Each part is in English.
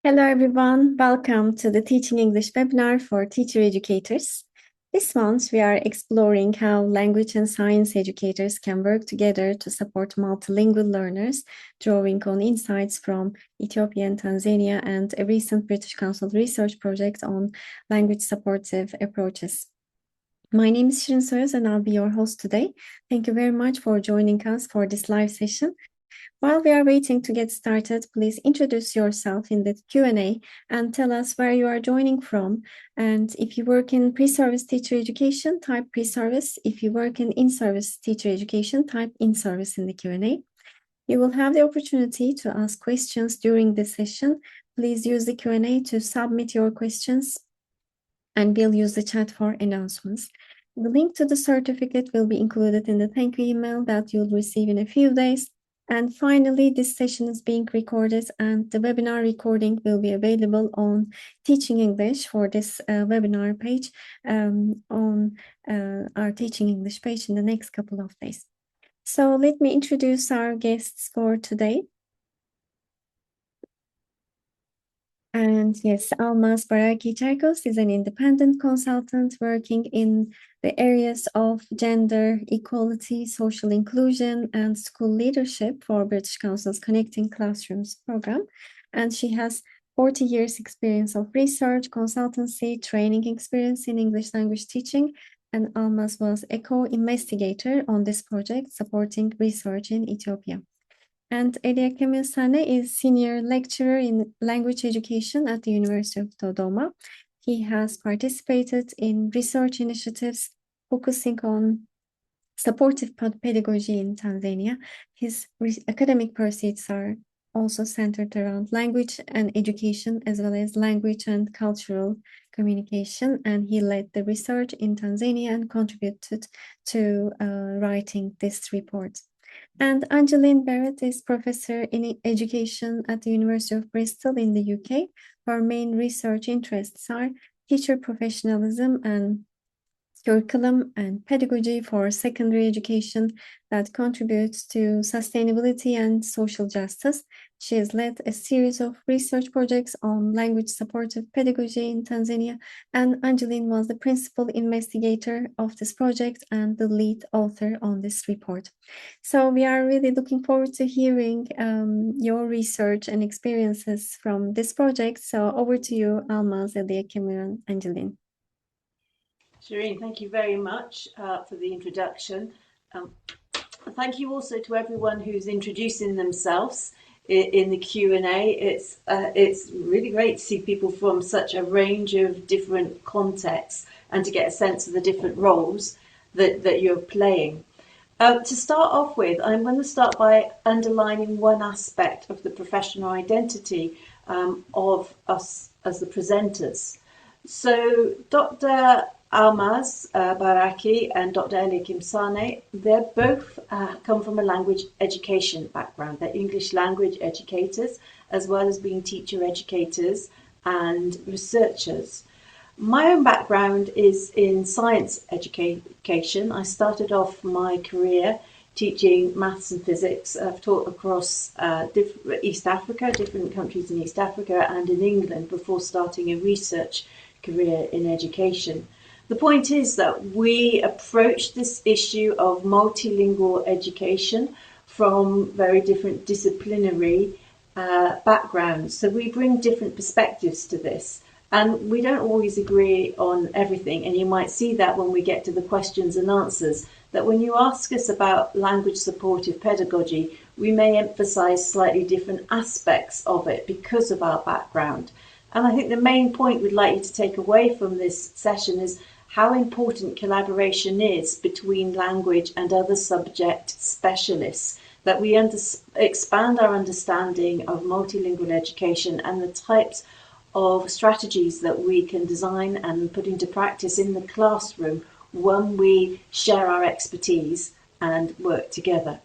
Hello everyone, welcome to the Teaching English webinar for teacher educators. This month we are exploring how language and science educators can work together to support multilingual learners, drawing on insights from Ethiopia and Tanzania and a recent British Council research project on language supportive approaches. My name is Shirin Soyuz and I'll be your host today. Thank you very much for joining us for this live session. While we are waiting to get started, please introduce yourself in the Q&A and tell us where you are joining from. And if you work in pre-service teacher education, type pre-service. If you work in in-service teacher education, type in-service in the Q&A. You will have the opportunity to ask questions during the session. Please use the Q&A to submit your questions, and we'll use the chat for announcements. The link to the certificate will be included in the thank you email that you'll receive in a few days. And finally, this session is being recorded and the webinar recording will be available on Teaching English for this webinar page on our Teaching English page in the next couple of days. So let me introduce our guests for today. And yes, Almaz Baraki Cherkos is an independent consultant working in the areas of gender equality, social inclusion, and school leadership for British Council's Connecting Classrooms program. And she has 40 years experience of research, consultancy, training experience in English language teaching. And Almaz was a co-investigator on this project supporting research in Ethiopia. And Eliakimu Sane is senior lecturer in language education at the University of Dodoma. He has participated in research initiatives focusing on supportive pedagogy in Tanzania. His academic pursuits are also centered around language and education, as well as language and cultural communication. And he led the research in Tanzania and contributed to writing this report. And Angeline Barrett is professor in education at the University of Bristol in the UK. Her main research interests are teacher professionalism and curriculum and pedagogy for secondary education that contributes to sustainability and social justice. She has led a series of research projects on language supportive pedagogy in Tanzania, and Angeline was the principal investigator of this project and the lead author on this report. So we are really looking forward to hearing your research and experiences from this project. So over to you, Almaz, Eliakimu, and Angeline. Shireen, thank you very much for the introduction. Thank you also to everyone who's introducing themselves in the Q&A. It's really great to see people from such a range of different contexts and to get a sense of the different roles that you're playing. To start off with, I'm going to start by underlining one aspect of the professional identity of us as the presenters. So Dr. Almaz Baraki and Dr. Eliakimu Sane, they're both come from a language education background. They're English language educators, as well as being teacher educators and researchers. My own background is in science education. I started off my career teaching maths and physics. I've taught across East Africa, different countries in East Africa and in England before starting a research career in education. The point is that we approach this issue of multilingual education from very different disciplinary backgrounds. So we bring different perspectives to this. And we don't always agree on everything. And you might see that when we get to the questions and answers, that when you ask us about language supportive pedagogy, we may emphasize slightly different aspects of it because of our background. And I think the main point we'd like you to take away from this session is how important collaboration is between language and other subject specialists, that we expand our understanding of multilingual education and the types of strategies that we can design and put into practice in the classroom when we share our expertise and work together.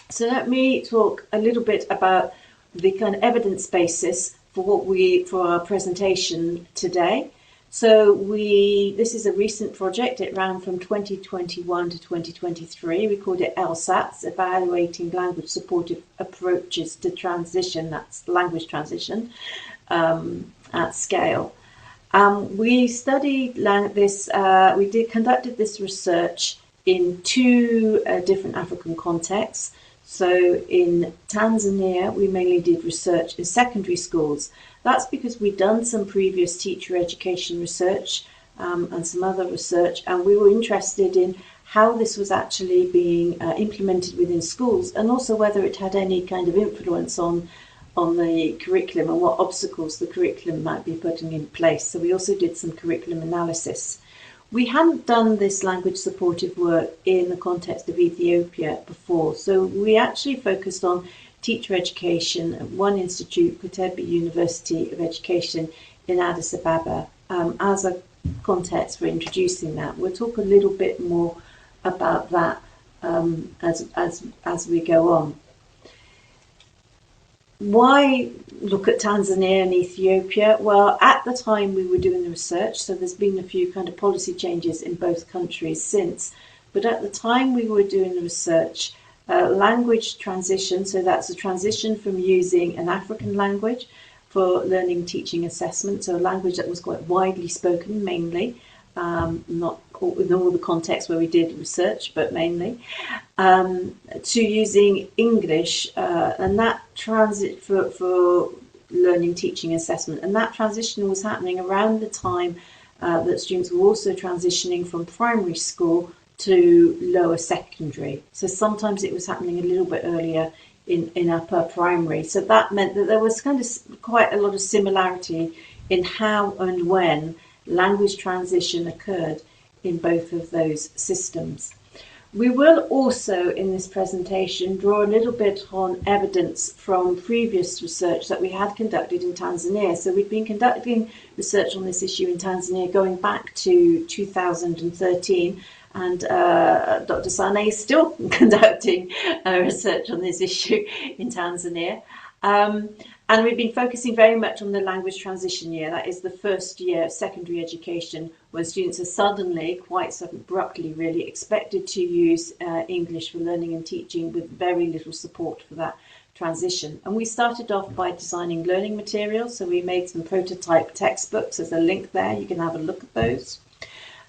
So let me talk a little bit about the kind of evidence basis for our presentation today. So this is a recent project. It ran from 2021 to 2023. We called it ELSATS, Evaluating Language Supportive Approaches to Transition, that's language transition, at scale. We studied conducted this research in two different African contexts. So in Tanzania, we mainly did research in secondary schools. That's because we'd done some previous teacher education research and some other research, and we were interested in how this was actually being implemented within schools, and also whether it had any kind of influence on the curriculum and what obstacles the curriculum might be putting in place. So we also did some curriculum analysis. We hadn't done this language supportive work in the context of Ethiopia before, so we actually focused on teacher education at one institute, Kotebi University of Education in Addis Ababa, as a context for introducing that. We'll talk a little bit more about that as we go on. Why look at Tanzania and Ethiopia? Well, at the time we were doing the research, so there's been a few kind of policy changes in both countries since, but at the time we were doing the research, language transition, so that's a transition from using an African language for learning, teaching, assessment, so a language that was quite widely spoken mainly, not in all the contexts where we did research, but mainly, to using English, and that transit for learning, teaching, assessment. And that transition was happening around the time that students were also transitioning from primary school to lower secondary. So sometimes it was happening a little bit earlier in upper primary. So that meant that there was kind of quite a lot of similarity in how and when language transition occurred in both of those systems. We will also, in this presentation, draw a little bit on evidence from previous research that we had conducted in Tanzania. So we've been conducting research on this issue in Tanzania going back to 2013, and Dr. Sane is still conducting research on this issue in Tanzania. And we've been focusing very much on the language transition year. That is the first year of secondary education, when students are suddenly, quite abruptly really, expected to use English for learning and teaching with very little support for that transition. And we started off by designing learning materials. So we made some prototype textbooks. There's a link there. You can have a look at those.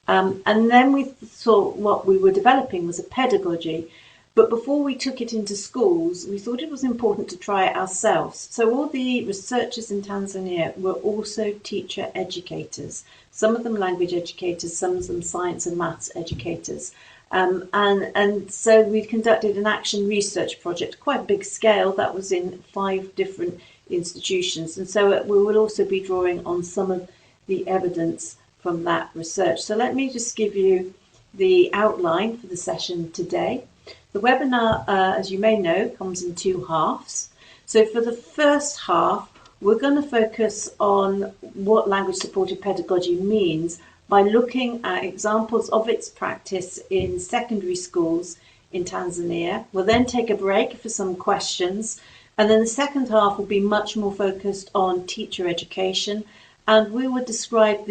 And then we thought what we were developing was a pedagogy. But before we took it into schools, we thought it was important to try it ourselves. So all the researchers in Tanzania were also teacher educators, some of them language educators, some of them science and maths educators. And so we conducted an action research project, quite big scale, that was in 5 different institutions. And so we will also be drawing on some of the evidence from that research. So let me just give you the outline for the session today. The webinar, as you may know, comes in 2 halves. So for the first half, we're going to focus on what language supported pedagogy means by looking at examples of its practice in secondary schools in Tanzania. We'll then take a break for some questions, and then the second half will be much more focused on teacher education, and we will describe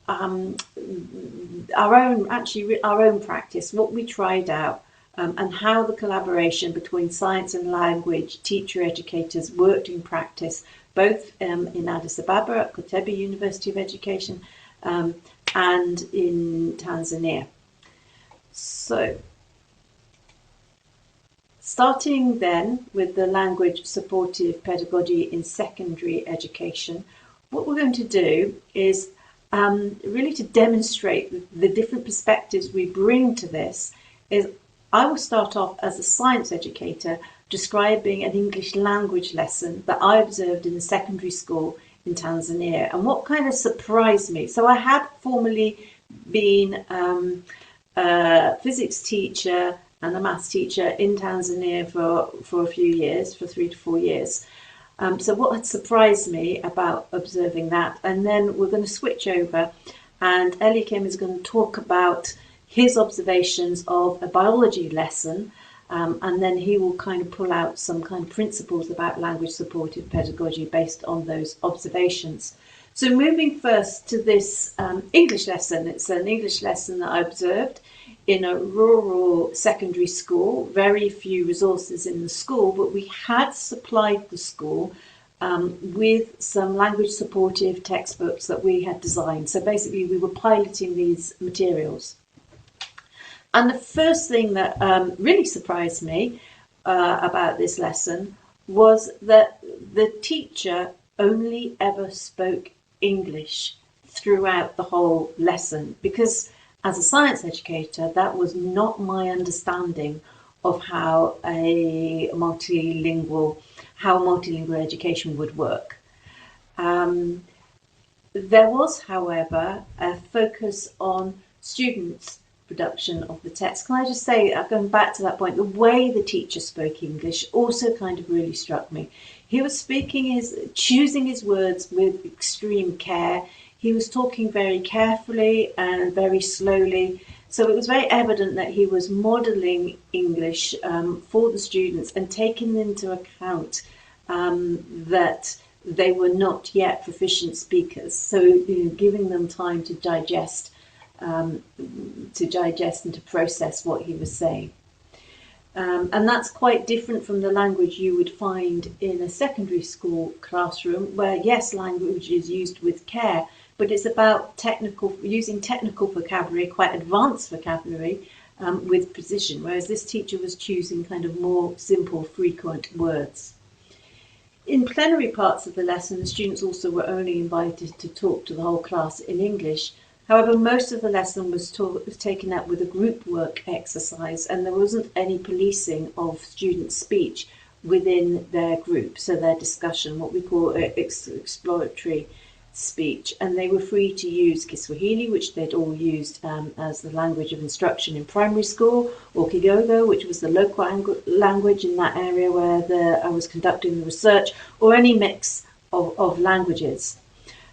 our own practice, what we tried out, and how the collaboration between science and language teacher educators worked in practice, both in Addis Ababa at Kotebi University of Education and in Tanzania. So, starting then with the language supportive pedagogy in secondary education, what we're going to do is really to demonstrate the different perspectives we bring to this. Is I will start off as a science educator describing an English language lesson that I observed in the secondary school in Tanzania, and what kind of surprised me. So I had formerly been a physics teacher and a maths teacher in Tanzania for a few years, for 3 to 4 years. So what had surprised me about observing that, and then we're going to switch over, and Eliakimu is going to talk about his observations of a biology lesson, and then he will kind of pull out some kind of principles about language supported pedagogy based on those observations. So moving first to this English lesson, it's an English lesson that I observed in a rural secondary school, very few resources in the school, but we had supplied the school with some language supportive textbooks that we had designed. So basically we were piloting these materials. And the first thing that really surprised me about this lesson was that the teacher only ever spoke English throughout the whole lesson, because as a science educator, that was not my understanding of how multilingual education would work. There was, however, a focus on students' production of the text. Can I just say, going back to that point, the way the teacher spoke English also kind of really struck me. He was choosing his words with extreme care. He was talking very carefully and very slowly. So it was very evident that he was modelling English for the students and taking into account that they were not yet proficient speakers. So giving them time to digest and to process what he was saying. And that's quite different from the language you would find in a secondary school classroom, where yes, language is used with care, but it's about using technical vocabulary, quite advanced vocabulary, with precision, whereas this teacher was choosing kind of more simple, frequent words. In plenary parts of the lesson, the students also were only invited to talk to the whole class in English. However, most of the lesson was taken up with a group work exercise, and there wasn't any policing of student speech within their group, so their discussion, what we call exploratory speech, and they were free to use Kiswahili, which they'd all used as the language of instruction in primary school, or Kigogo, which was the local language in that area where I was conducting the research, or any mix of languages.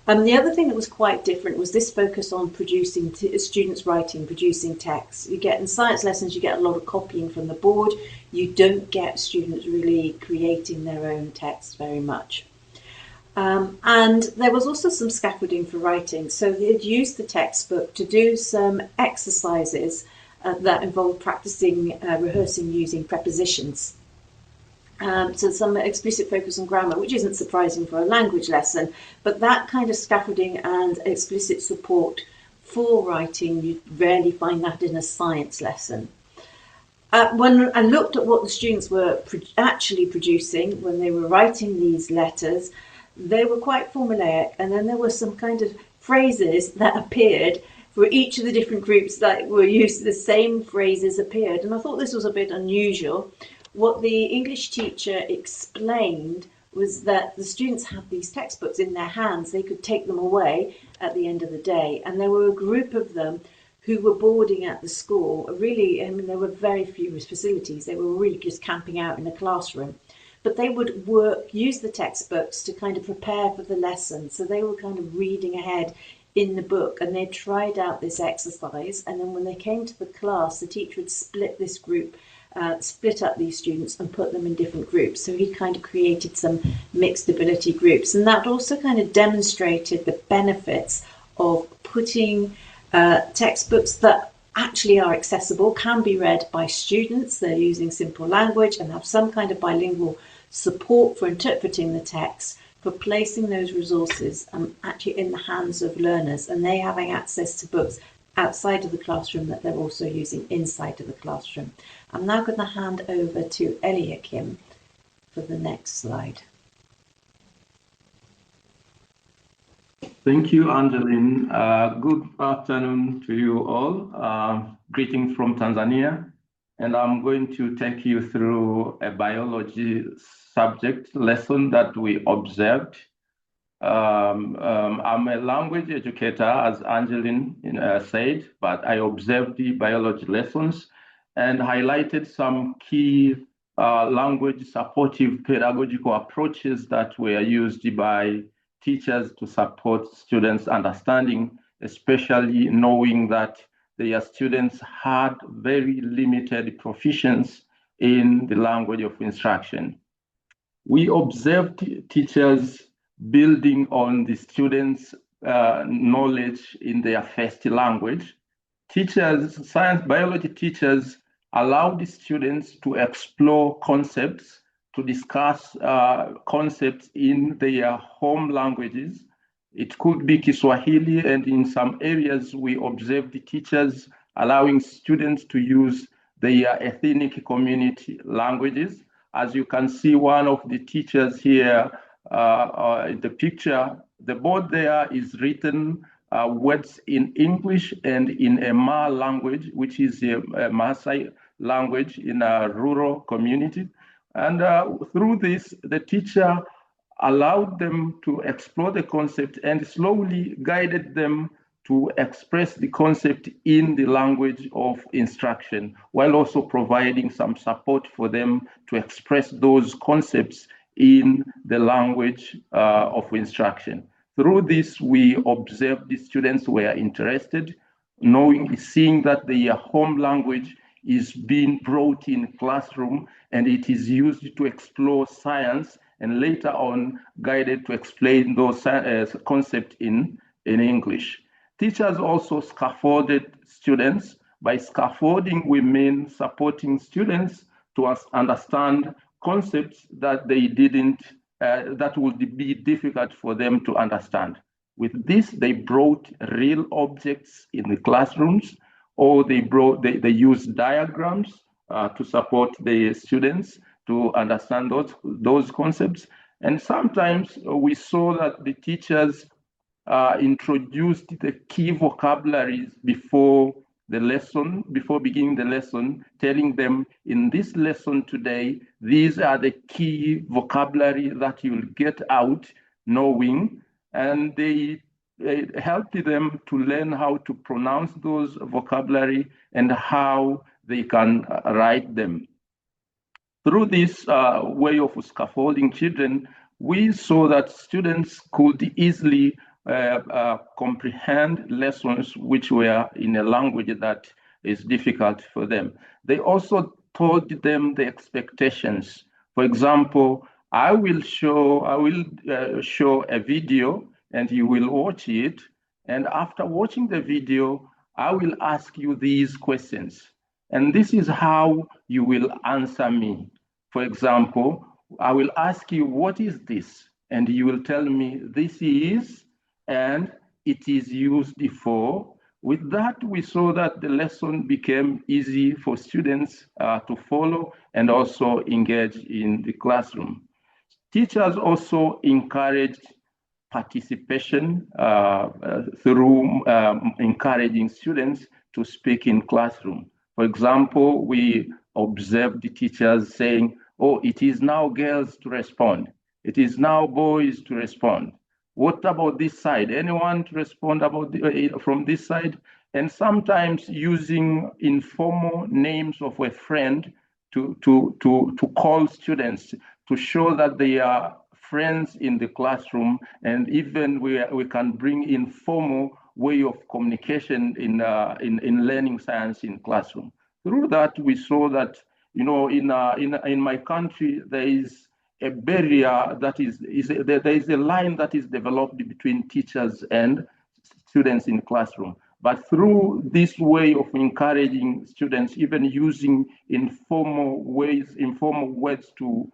The other thing that was quite different was this focus on producing students writing, producing texts. You get in science lessons, you get a lot of copying from the board. You don't get students really creating their own texts very much. And there was also some scaffolding for writing. So they'd used the textbook to do some exercises that involved rehearsing using prepositions. So some explicit focus on grammar, which isn't surprising for a language lesson, but that kind of scaffolding and explicit support for writing, you rarely find that in a science lesson. When I looked at what the students were actually producing when they were writing these letters, they were quite formulaic, and then there were some kind of phrases that appeared for each of the different groups that were used. The same phrases appeared, and I thought this was a bit unusual. What the English teacher explained was that the students had these textbooks in their hands. They could take them away at the end of the day, and there were a group of them who were boarding at the school. Really, I mean, there were very few facilities. They were really just camping out in the classroom. But they would use the textbooks to kind of prepare for the lesson. So they were kind of reading ahead in the book, and they tried out this exercise. And then when they came to the class, the teacher would split this group, split up these students and put them in different groups. So he kind of created some mixed ability groups. And that also kind of demonstrated the benefits of putting textbooks that actually are accessible, can be read by students. They're using simple language and have some kind of bilingual support for interpreting the text, for placing those resources actually in the hands of learners, and they having access to books outside of the classroom that they're also using inside of the classroom. I'm now going to hand over to Eliakimu for the next slide. Thank you, Angeline. Good afternoon to you all. Greetings from Tanzania. And I'm going to take you through a biology subject lesson that we observed. I'm a language educator, as Angeline said, but I observed the biology lessons and highlighted some key language supportive pedagogical approaches that were used by teachers to support students' understanding, especially knowing that their students had very limited proficiency in the language of instruction. We observed teachers building on the students' knowledge in their first language. Teachers, science biology teachers, allow the students to explore concepts, to discuss concepts in their home languages. It could be Kiswahili, and in some areas we observe the teachers allowing students to use their ethnic community languages. As you can see, one of the teachers here in the picture, the board there is written words in English and in a Ma language, which is a Maasai language in a rural community. And through this, the teacher allowed them to explore the concept and slowly guided them to express the concept in the language of instruction, while also providing some support for them to express those concepts in the language of instruction. Through this, we observed the students were interested, seeing that their home language is being brought in classroom and it is used to explore science and later on guided to explain those concepts in English. Teachers also scaffolded students. By scaffolding, we mean supporting students to understand concepts that they didn't, that would be difficult for them to understand. With this, they brought real objects in the classrooms, or they used diagrams to support the students to understand those concepts. And sometimes we saw that the teachers introduced the key vocabularies before the lesson, before beginning the lesson, telling them in this lesson today, these are the key vocabulary that you'll get out knowing, and they helped them to learn how to pronounce those vocabulary and how they can write them. Through this way of scaffolding children, we saw that students could easily comprehend lessons which were in a language that is difficult for them. They also told them the expectations. For example, I will show a video and you will watch it. And after watching the video, I will ask you these questions. And this is how you will answer me. For example, I will ask you, what is this? And you will tell me, this is, and it is used for. With that, we saw that the lesson became easy for students to follow and also engage in the classroom. Teachers also encouraged participation through encouraging students to speak in classroom. For example, we observed the teachers saying, oh, it is now girls to respond. It is now boys to respond. What about this side? Anyone to respond about from this side? And sometimes using informal names of a friend to call students to show that they are friends in the classroom, and even we can bring informal way of communication in learning science in classroom. Through that, we saw that in my country there is a barrier that there is a line that is developed between teachers and students in classroom. But through this way of encouraging students, even using informal words to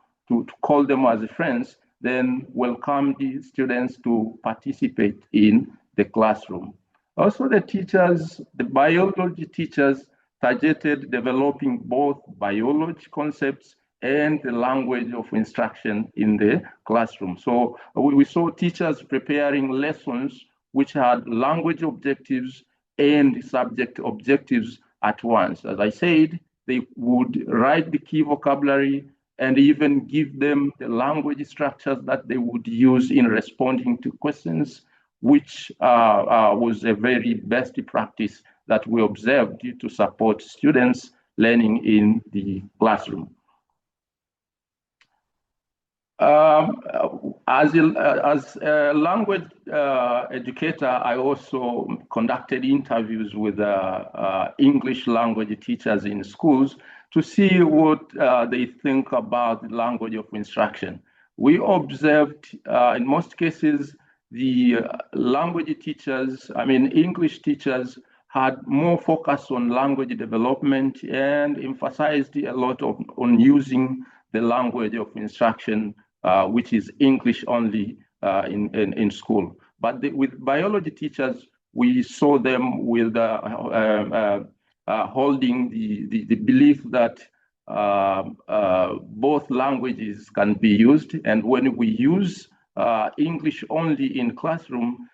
call them as friends, then welcome the students to participate in the classroom. Also, the biology teachers targeted developing both biology concepts and the language of instruction in the classroom. So we saw teachers preparing lessons which had language objectives and subject objectives at once. As I said, they would write the key vocabulary and even give them the language structures that they would use in responding to questions, which was a very best practice that we observed to support students learning in the classroom. As a language educator, I also conducted interviews with English language teachers in schools to see what they think about the language of instruction. we observed in most cases the language teachers, I mean English teachers, had more focus on language development and emphasized a lot on using the language of instruction, which is English only in school. But with biology teachers, we saw them with holding the belief that both languages can be used, and when we use English only in classroom,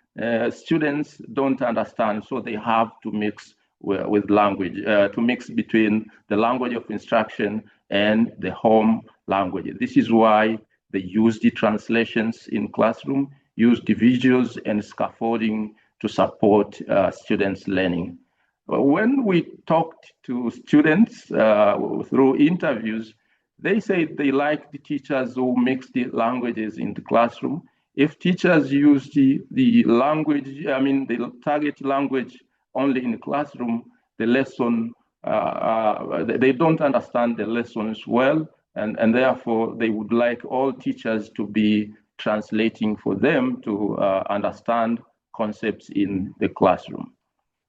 students don't understand, so they have to mix with language, to mix between the language of instruction and the home language. This is why they use the translations in classroom, use the visuals and scaffolding to support students' learning. When we talked to students through interviews, they say they like the teachers who mix the languages in the classroom. If teachers use the language, I mean the target language only in the classroom, the lesson, they don't understand the lessons well, and therefore they would like all teachers to be translating for them to understand concepts in the classroom.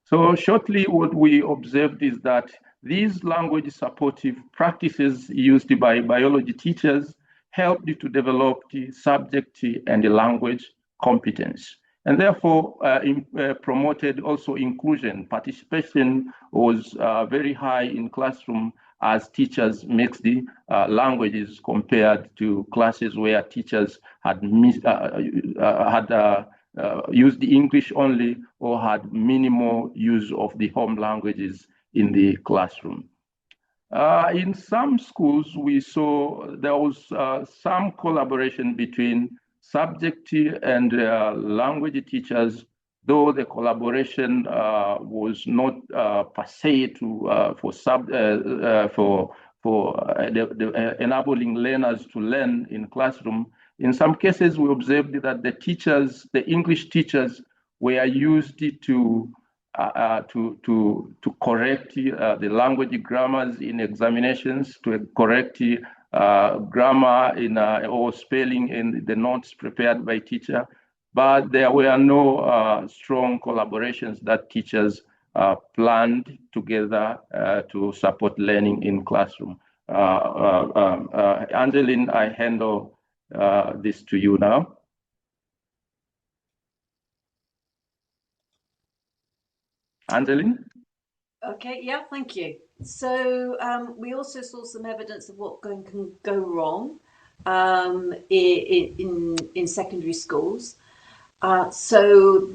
So shortly, what we observed is that these language supportive practices used by biology teachers helped to develop the subject and the language competence, and therefore promoted also inclusion. Participation was very high in classroom as teachers mixed the languages compared to classes where teachers had used the English only or had minimal use of the home languages in the classroom. In some schools, we saw there was some collaboration between subject and language teachers, though the collaboration was not per se for enabling learners to learn in classroom. In some cases, we observed that the teachers, the English teachers, were used to correct the language grammars in examinations, to correct grammar or spelling in the notes prepared by teacher. But there were no strong collaborations that teachers planned together to support learning in classroom. Angeline, I handle this to you now. Angeline? Okay, yeah, thank you. So we also saw some evidence of what can go wrong in secondary schools. So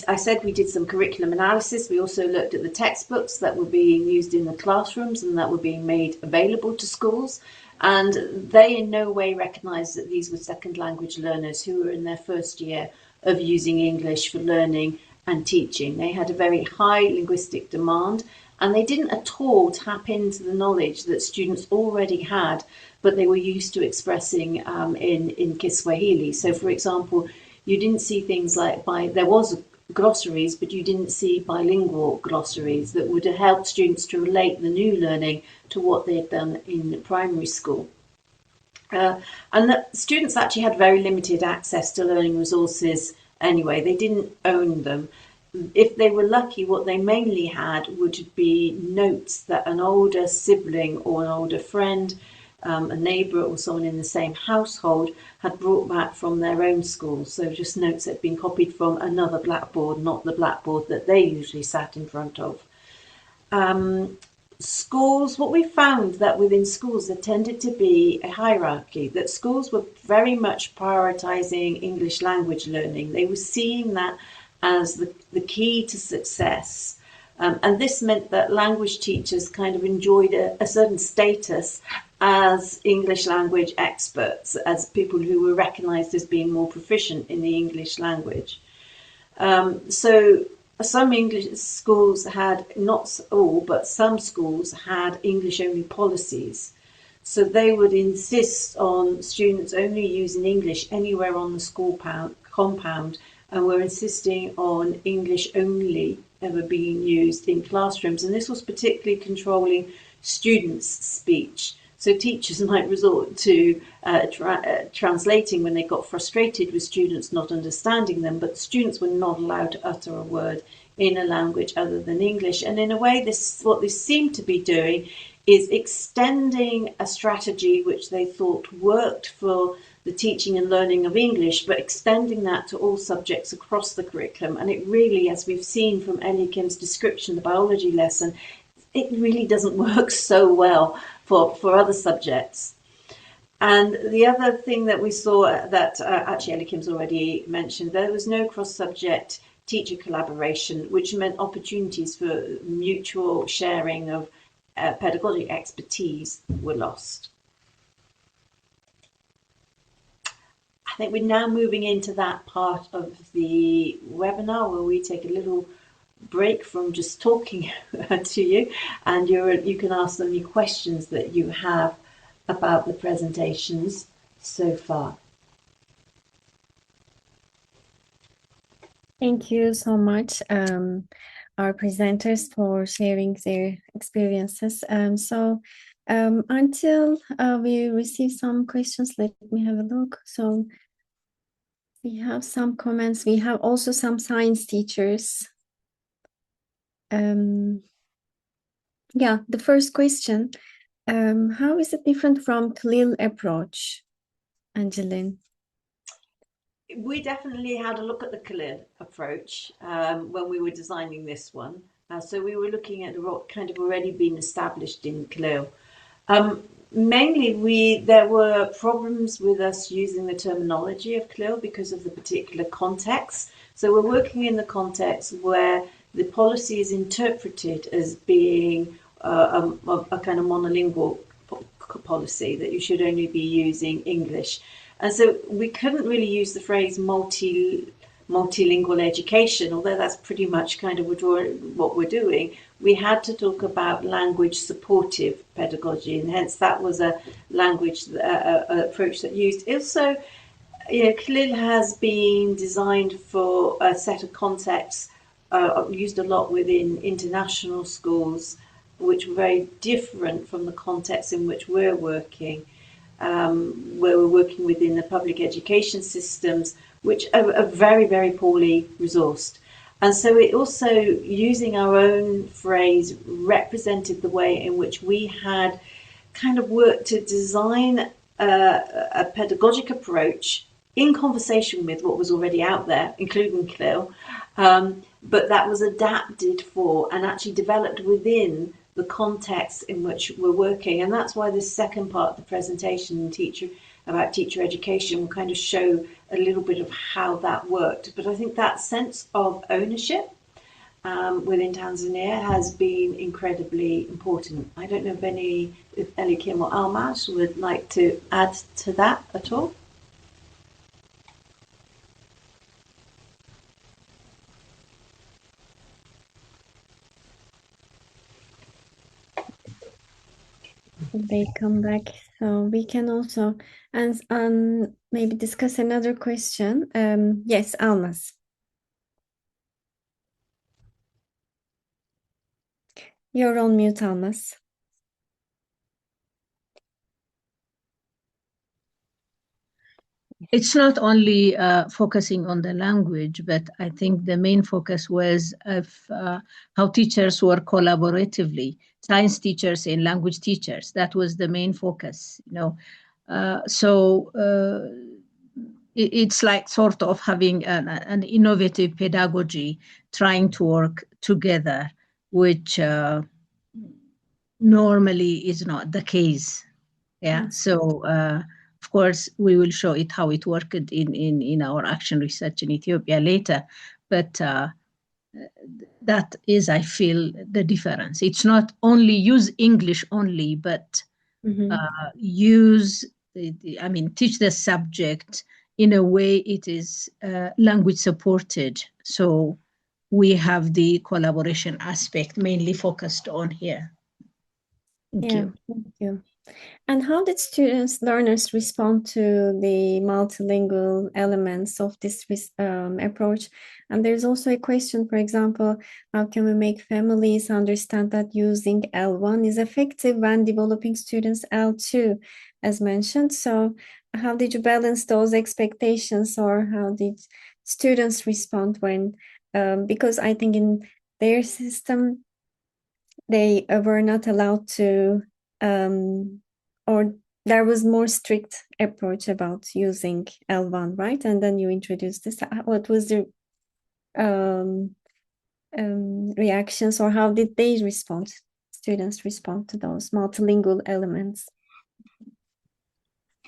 I said we did some curriculum analysis. We also looked at the textbooks that were being used in the classrooms and that were being made available to schools. And they in no way recognised that these were second language learners who were in their first year of using English for learning and teaching. They had a very high linguistic demand, and they didn't at all tap into the knowledge that students already had, but they were used to expressing in Kiswahili. So, for example, you didn't see things like there was glossaries, but you didn't see bilingual glossaries that would have helped students to relate the new learning to what they had done in primary school. And the students actually had very limited access to learning resources anyway. They didn't own them. If they were lucky, what they mainly had would be notes that an older sibling or an older friend, a neighbour or someone in the same household had brought back from their own school. So just notes that had been copied from another blackboard, not the blackboard that they usually sat in front of. Schools, what we found that within schools there tended to be a hierarchy, that schools were very much prioritising English language learning. They were seeing that as the key to success. And this meant that language teachers kind of enjoyed a certain status as English language experts, as people who were recognised as being more proficient in the English language. So some English schools had, not all, but some schools had English-only policies. So they would insist on students only using English anywhere on the school compound, and were insisting on English only ever being used in classrooms. And this was particularly controlling students' speech. So teachers might resort to translating when they got frustrated with students not understanding them, but students were not allowed to utter a word in a language other than English. And in a way, what this seemed to be doing is extending a strategy which they thought worked for the teaching and learning of English, but extending that to all subjects across the curriculum. And it really, as we've seen from Eliakim's description, the biology lesson, it really doesn't work so well for other subjects. And the other thing that we saw that actually Eliakim's already mentioned, there was no cross-subject teacher collaboration, which meant opportunities for mutual sharing of pedagogic expertise were lost. I think we're now moving into that part of the webinar where we take a little break from just talking to you, and you can ask them any questions that you have about the presentations so far. Thank you so much, our presenters, for sharing their experiences. Until we receive some questions, let me have a look. So we have some comments. We have also some science teachers. Yeah, the first question, how is it different from CLIL approach, Angeline? We definitely had a look at the CLIL approach when we were designing this one. So we were looking at what kind of already been established in CLIL. Mainly, there were problems with us using the terminology of CLIL because of the particular context. So we're working in the context where the policy is interpreted as being a kind of monolingual policy, that you should only be using English. And so we couldn't really use the phrase multilingual education, although that's pretty much kind of what we're doing. We had to talk about language supportive pedagogy, and hence that was a language approach that used. Also, CLIL has been designed for a set of contexts used a lot within international schools, which were very different from the context in which we're working, where we're working within the public education systems, which are very, very poorly resourced. And so it also, using our own phrase, represented the way in which we had kind of worked to design a pedagogic approach in conversation with what was already out there, including CLIL, but that was adapted for and actually developed within the context in which we're working. And that's why this second part of the presentation about teacher education will kind of show a little bit of how that worked. But I think that sense of ownership within Tanzania has been incredibly important. I don't know if Eliakimu or Almaz would like to add to that at all. They come back, so we can also maybe discuss another question. Yes, Almaz. You're on mute, Almaz. It's not only focusing on the language, but I think the main focus was of how teachers work collaboratively, science teachers and language teachers. That was the main focus, it's like sort of having an innovative pedagogy, trying to work together, which normally is not the case. Yeah, so of course, we will show it how it worked in our action research in Ethiopia later, but that is, I feel, the difference. It's not only use English only, but use, teach the subject in a way it is language supported. So we have the collaboration aspect mainly focused on here. Thank you. Thank you. And how did learners respond to the multilingual elements of this approach? And there's also a question, for example, how can we make families understand that using L1 is effective when developing students L2, as mentioned? So how did you balance those expectations, or how did students respond when, because I think in their system, they were not allowed to, or there was more strict approach about using L1, right? And then you introduced this. What was the reactions, or how did they respond, students respond to those multilingual elements?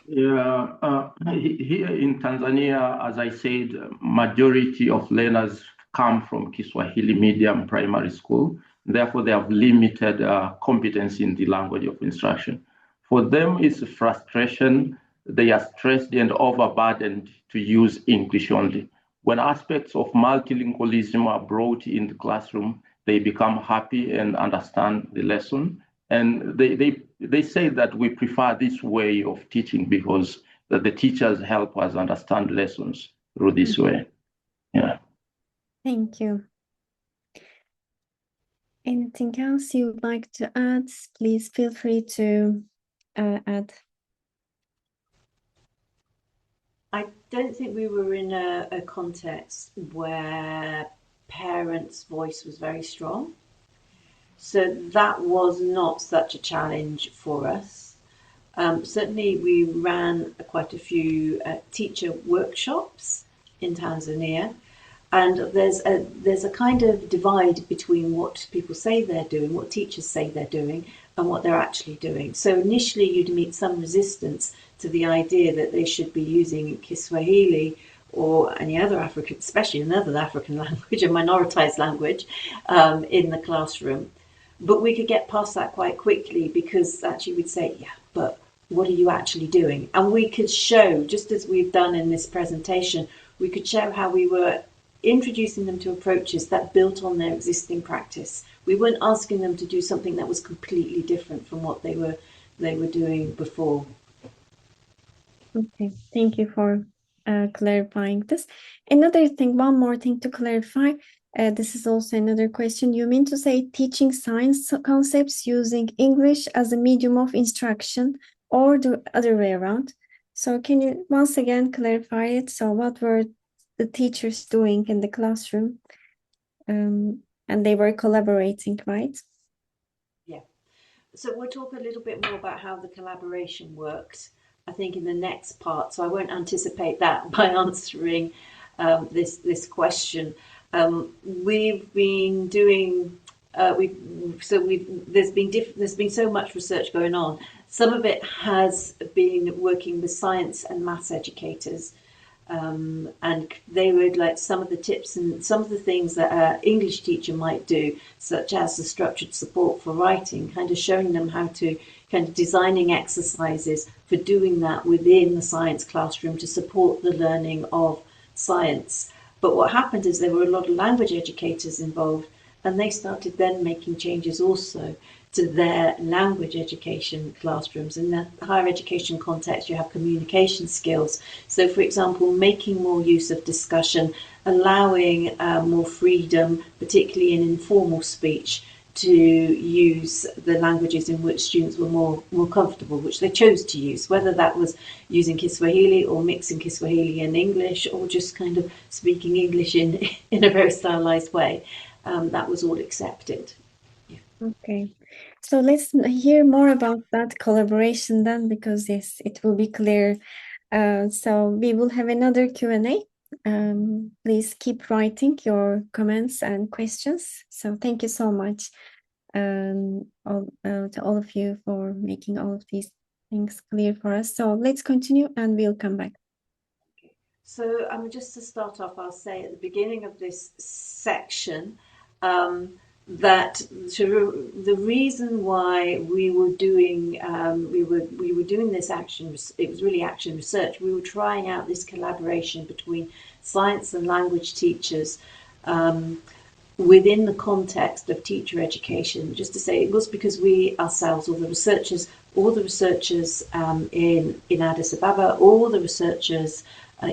Yeah, here in Tanzania, as I said, majority of learners come from Kiswahili medium primary school. Therefore, they have limited competence in the language of instruction. For them, it's a frustration. They are stressed and overburdened to use English only. When aspects of multilingualism are brought in the classroom, they become happy and understand the lesson. And they say that we prefer this way of teaching because the teachers help us understand lessons through this way. Yeah. Thank you. Anything else you would like to add? Please feel free to add. I don't think we were in a context where parents' voice was very strong. So that was not such a challenge for us. Certainly, we ran quite a few teacher workshops in Tanzania, and there's a kind of divide between what people say they're doing, what teachers say they're doing, and what they're actually doing. So initially, you'd meet some resistance to the idea that they should be using Kiswahili or any other African, especially another African language, a minoritized language, in the classroom. But we could get past that quite quickly, because actually we'd say, yeah, but what are you actually doing? And we could show, just as we've done in this presentation, we could show how we were introducing them to approaches that built on their existing practice. We weren't asking them to do something that was completely different from what they were doing before. Okay, thank you for clarifying this. Another thing, one more thing to clarify. This is also another question. You mean to say teaching science concepts using English as a medium of instruction, or the other way around? So can you once again clarify it? So what were the teachers doing in the classroom? And they were collaborating, right? Yeah. So we'll talk a little bit more about how the collaboration worked, I think, in the next part. So I won't anticipate that by answering this question. We've been doing. There's been so much research going on. Some of it has been working with science and maths educators, and they would like some of the tips and some of the things that an English teacher might do, such as the structured support for writing, kind of showing them how to kind of designing exercises for doing that within the science classroom to support the learning of science. But what happened is there were a lot of language educators involved, and they started then making changes also to their language education classrooms. In the higher education context, you have communication skills. So, for example, making more use of discussion, allowing more freedom, particularly in informal speech, to use the languages in which students were more comfortable, which they chose to use, whether that was using Kiswahili or mixing Kiswahili and English, or just kind of speaking English in a very stylized way. That was all accepted. Yeah. Okay. So let's hear more about that collaboration then, because yes, it will be clear. So we will have another Q&A. Please keep writing your comments and questions. So thank you so much to all of you for making all of these things clear for us. So let's continue and we'll come back. So just to start off, I'll say at the beginning of this section, that the reason why we were doing this action, it was really action research. We were trying out this collaboration between science and language teachers within the context of teacher education. Just to say, it was because we ourselves, all the researchers in Addis Ababa, all the researchers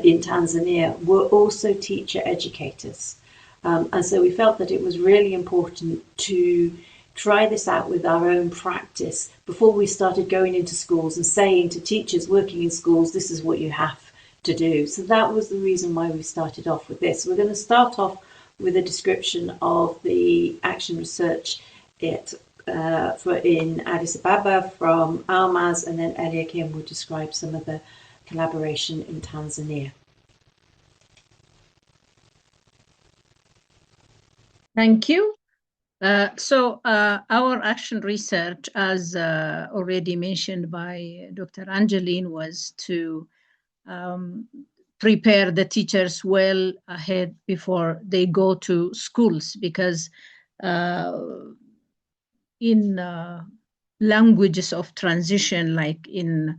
in Tanzania were also teacher educators. And so we felt that it was really important to try this out with our own practice before we started going into schools and saying to teachers working in schools, this is what you have to do. So that was the reason why we started off with this. We're going to start off with a description of the action research in Addis Ababa from Almaz, and then Eliakimu will describe some of the collaboration in Tanzania. Thank you. So our action research, as already mentioned by Dr. Angeline, was to prepare the teachers well ahead before they go to schools, because in languages of transition, like in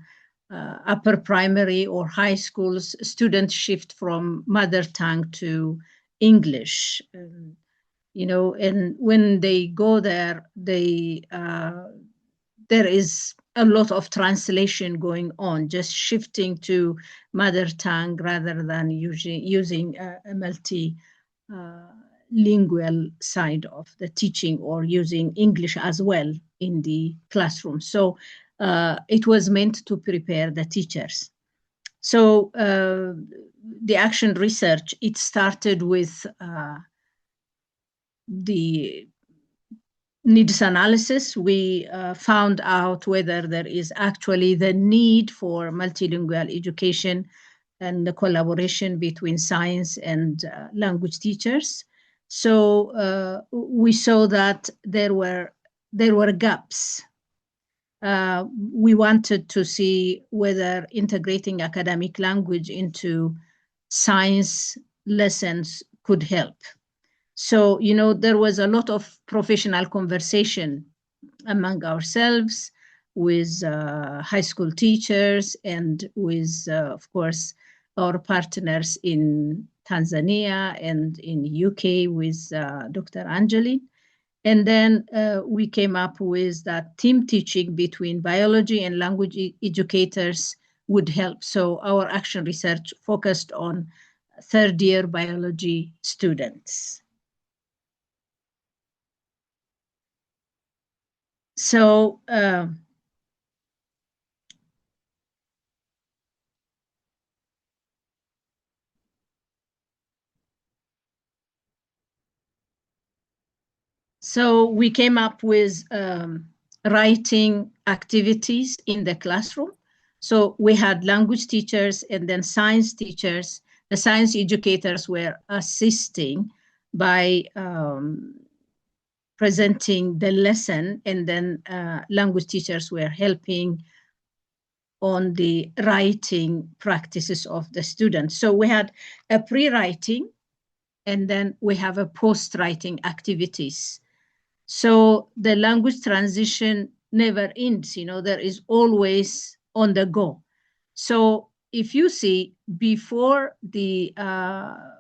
upper primary or high schools, students shift from mother tongue to English. You know, and when they go there, there is a lot of translation going on, just shifting to mother tongue rather than using a multilingual side of the teaching, or using English as well in the classroom. So it was meant to prepare the teachers. So the action research, it started with the needs analysis. We found out whether there is actually the need for multilingual education and the collaboration between science and language teachers. So we saw that there were gaps. We wanted to see whether integrating academic language into science lessons could help. So, you know, there was a lot of professional conversation among ourselves, with high school teachers, and with, of course, our partners in Tanzania and in UK with Dr. Angeline. And then we came up with that team teaching between biology and language educators would help. So our action research focused on third-year biology students. So we came up with writing activities in the classroom. So we had language teachers and then science teachers. The science educators were assisting by presenting the lesson, and then language teachers were helping on the writing practices of the students. So we had a pre-writing, and then we have a post-writing activities. So the language transition never ends, you know, there is always on the go. So if you see, before the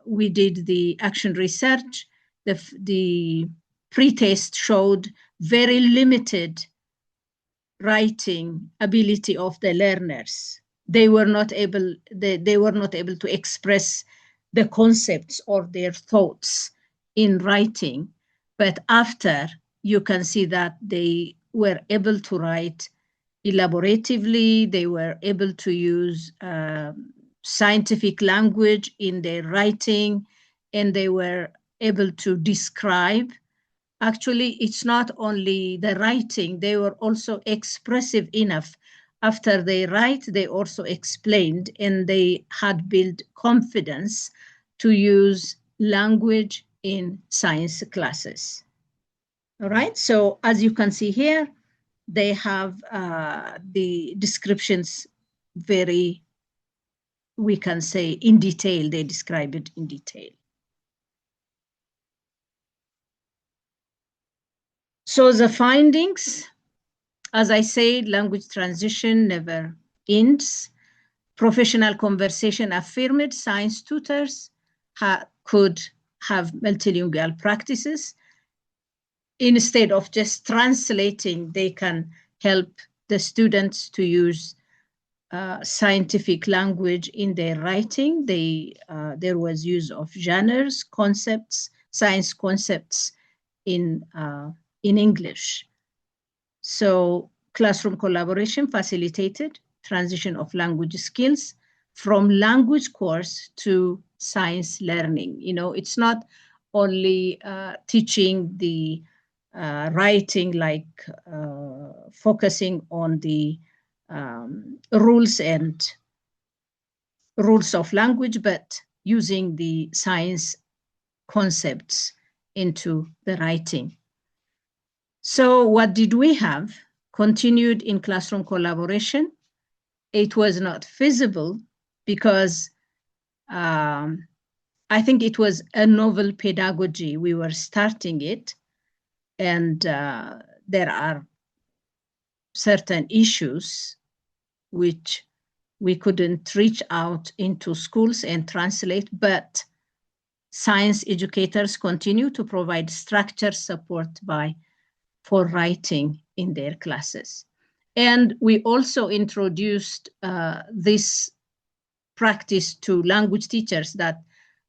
we did the action research, the pre-test showed very limited writing ability of the learners. They were not able to express the concepts or their thoughts in writing. But after, you can see that they were able to write elaboratively. They were able to use scientific language in their writing, and they were able to describe. Actually, it's not only the writing, they were also expressive enough. After they write, they also explained, and they had built confidence to use language in science classes. All right, so as you can see here, they have the descriptions very, we can say, in detail. They describe it in detail. So the findings, as I said, language transition never ends. Professional conversation affirmed science tutors have multilingual practices. Instead of just translating, they can help the students to use scientific language in their writing. There was use of genres, concepts, science concepts in English. So classroom collaboration facilitated transition of language skills from language course to science learning. You know, it's not only teaching the writing, like focusing on the rules of language, but using the science concepts into the writing. So what did we have? Continued in classroom collaboration. It was not feasible because I think it was a novel pedagogy. We were starting it, and there are certain issues which we couldn't reach out into schools and translate, but science educators continue to provide structured support for writing in their classes. And we also introduced this practice to language teachers, that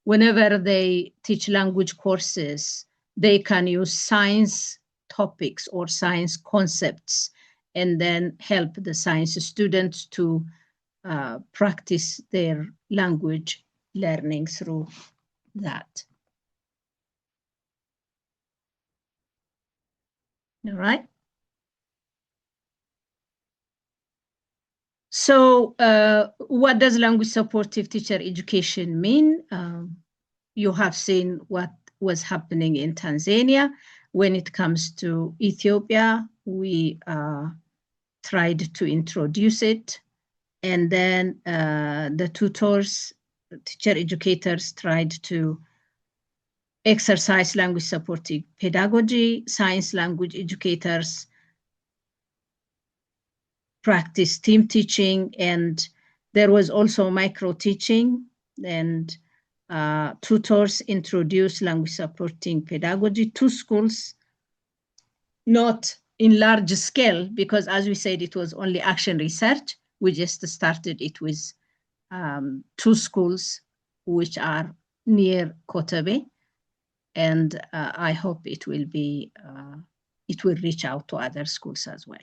whenever they teach language courses, they can use science topics or science concepts and then help the science students to practice their language learning through that. All right. So what does language supportive teacher education mean? You have seen what was happening in Tanzania. When it comes to Ethiopia, we tried to introduce it. And then the tutors, teacher educators tried to exercise language supportive pedagogy. Science language educators practice team teaching, and there was also micro teaching, and tutors introduced language supporting pedagogy to schools, not in large scale, because as we said, it was only action research. We just started it with 2 schools which are near Kotabe, and I hope it will reach out to other schools as well.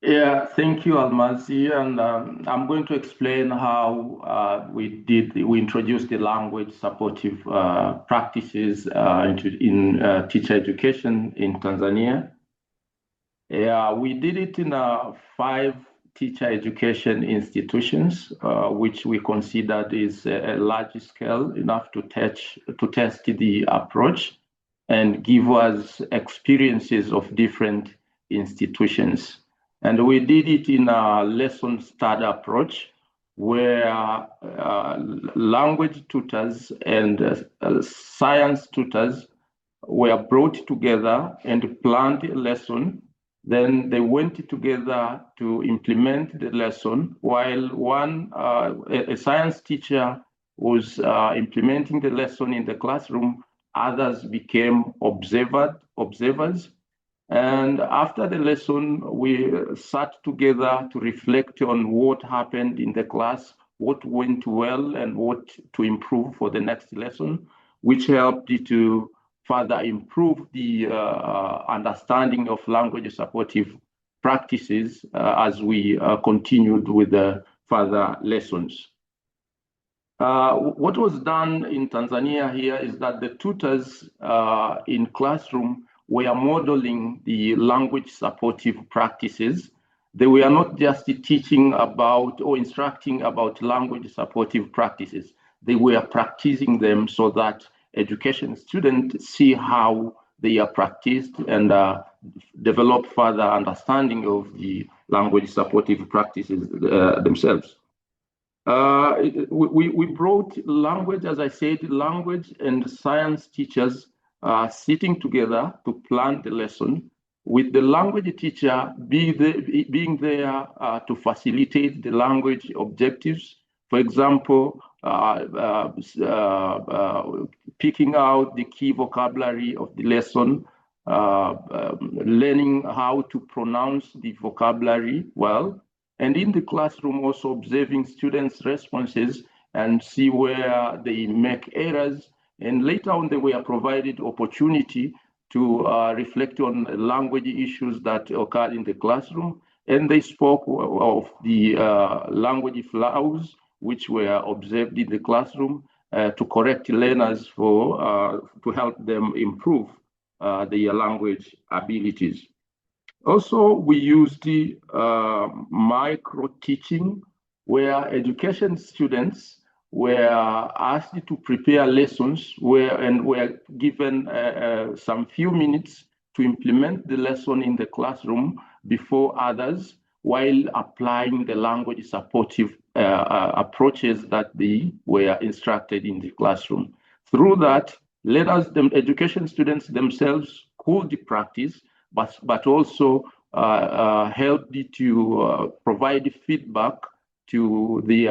Yeah, thank you, Almaz. And I'm going to explain how we introduced the language supportive practices in teacher education in Tanzania. Yeah, we did it in 5 teacher education institutions, which we considered is a large scale enough to test the approach and give us experiences of different institutions. And we did it in a lesson start approach, where language tutors and science tutors were brought together and planned a lesson. Then they went together to implement the lesson, while a science teacher was implementing the lesson in the classroom. Others became observers. And after the lesson, we sat together to reflect on what happened in the class, what went well, and what to improve for the next lesson, which helped to further improve the understanding of language supportive practices as we continued with the further lessons. What was done in Tanzania here is that the tutors in classroom were modeling the language supportive practices. They were not just teaching about or instructing about language supportive practices. They were practicing them so that education students see how they are practiced and develop further understanding of the language supportive practices themselves. We brought language, as I said, language and science teachers sitting together to plan the lesson, with the language teacher being there to facilitate the language objectives. For example, picking out the key vocabulary of the lesson, learning how to pronounce the vocabulary well, and in the classroom also observing students' responses and see where they make errors. And later on, they were provided opportunity to reflect on language issues that occurred in the classroom. And they spoke of the language flaws which were observed in the classroom to correct learners to help them improve their language abilities. Also, we used the micro-teaching, where education students were asked to prepare lessons and were given some few minutes to implement the lesson in the classroom before others, while applying the language supportive approaches that they were instructed in the classroom. Through that, education students themselves could practice, but also helped to provide feedback to the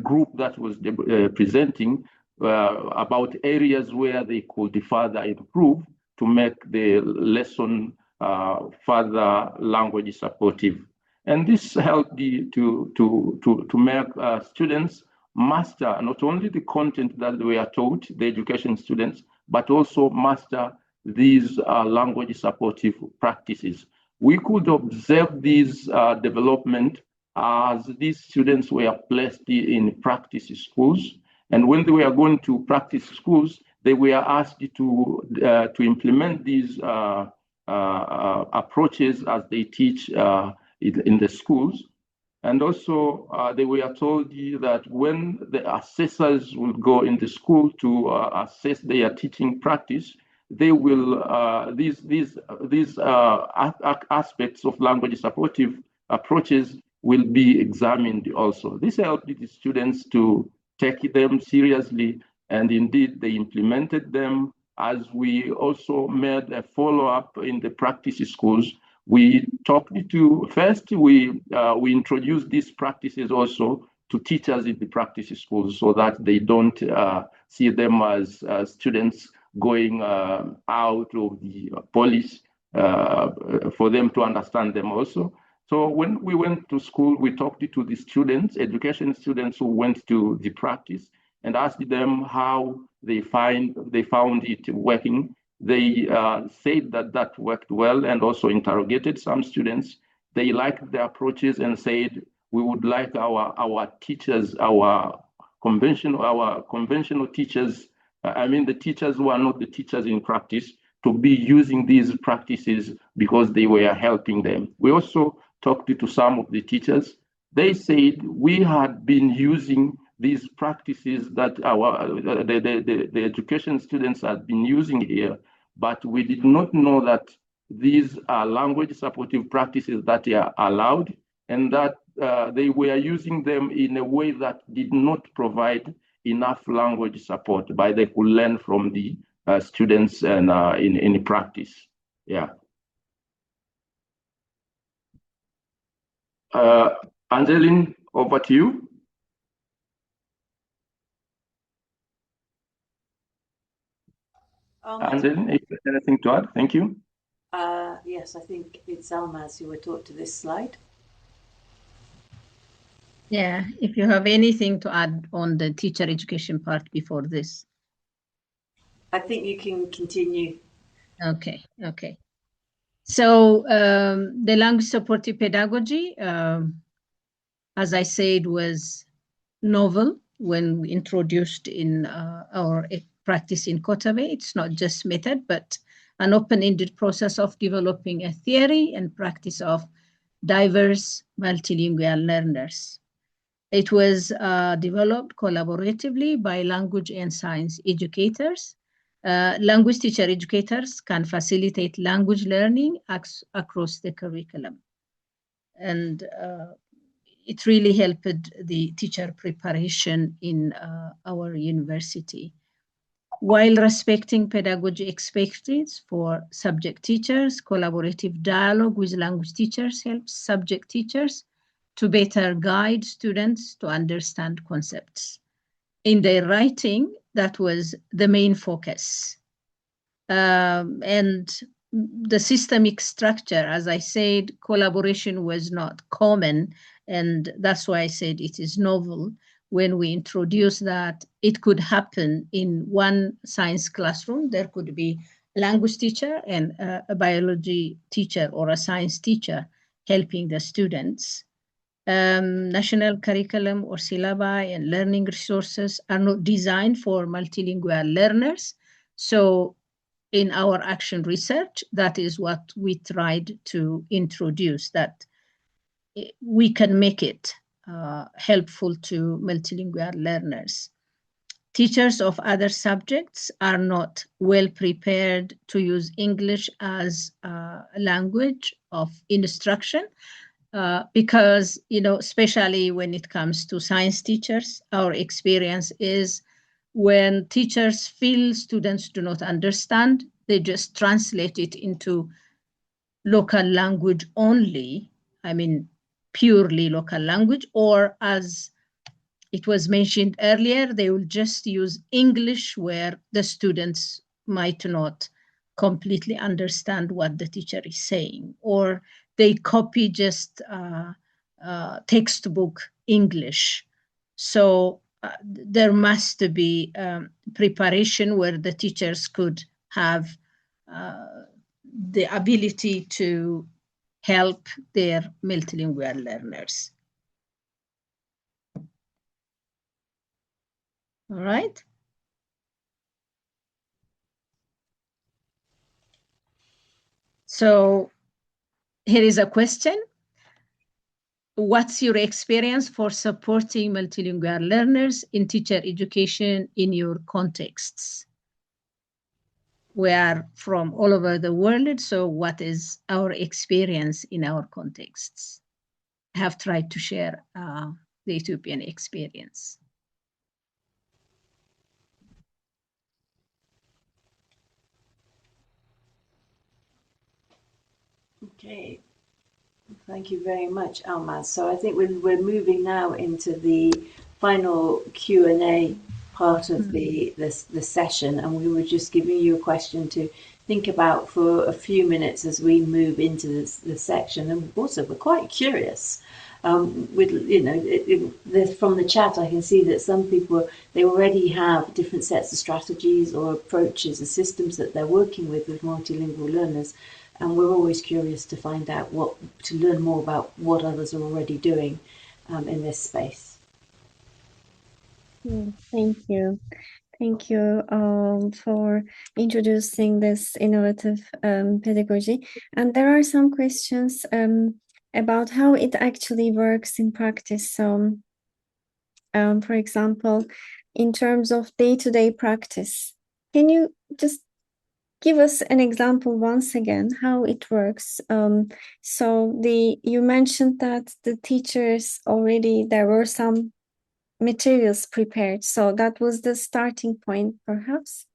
group that was presenting about areas where they could further improve to make the lesson further language supportive. And this helped to make students master not only the content that we are taught, the education students, but also master these language supportive practices. We could observe this development as these students were placed in practice schools. And when they were going to practice schools, they were asked to implement these approaches as they teach in the schools. And also, they were told that when the assessors will go in the school to assess their teaching practice, they will these aspects of language supportive approaches will be examined also. This helped the students to take them seriously, and indeed they implemented them. As we also made a follow-up in the practice schools, we talked to first. We introduced these practices also to teachers in the practice schools, so that they don't see them as students going out of the police, for them to understand them also. So when we went to school, we talked to the students, education students who went to the practice, and asked them how they found it working. They said that worked well, and also interrogated some students. They liked the approaches and said, we would like our teachers, our conventional teachers, the teachers who are not the teachers in practice, to be using these practices because they were helping them. We also talked to some of the teachers. They said we had been using these practices that the education students had been using here, but we did not know that these are language supportive practices that are allowed, and that they were using them in a way that did not provide enough language support, but they could learn from the students and in practice. Yeah. Angeline, over to you. Angeline, if there's anything to add, thank you. Yes, I think it's Almaz who will talk to this slide. Yeah, if you have anything to add on the teacher education part before this. I think you can continue. Okay. So the language supportive pedagogy, as I said, was novel when introduced in our practice in Kotabe. It's not just method, but an open-ended process of developing a theory and practice of diverse multilingual learners. It was developed collaboratively by language and science educators. Language teacher educators can facilitate language learning across the curriculum. And it really helped the teacher preparation in our university. While respecting pedagogy expertise for subject teachers, collaborative dialogue with language teachers helps subject teachers to better guide students to understand concepts. In their writing, that was the main focus. And the systemic structure, as I said, collaboration was not common, and that's why I said it is novel. When we introduce that, it could happen in one science classroom. There could be a language teacher and a biology teacher or a science teacher helping the students. National curriculum or syllabi and learning resources are not designed for multilingual learners. So in our action research, that is what we tried to introduce, that we can make it helpful to multilingual learners. Teachers of other subjects are not well prepared to use English as a language of instruction because, especially when it comes to science teachers, our experience is when teachers feel students do not understand, they just translate it into local language only, purely local language, or as it was mentioned earlier, they will just use English where the students might not completely understand what the teacher is saying, or they copy just textbook English. So there must be preparation where the teachers could have the ability to help their multilingual learners. All right. So here is a question. What's your experience for supporting multilingual learners in teacher education in your contexts? We are from all over the world, so what is our experience in our contexts? I have tried to share the Ethiopian experience. Okay, thank you very much, Almaz. So I think we're moving now into the final Q&A part of the session, and we were just giving you a question to think about for a few minutes as we move into this section. And also, we're quite curious. From the chat, I can see that some people, they already have different sets of strategies or approaches and systems that they're working with multilingual learners. And we're always curious to find out to learn more about what others are already doing in this space. Thank you. Thank you for introducing this innovative pedagogy. And there are some questions about how it actually works in practice. So, for example, in terms of day-to-day practice, can you just give us an example once again how it works? So you mentioned that the teachers already, there were some materials prepared, so that was the starting point perhaps,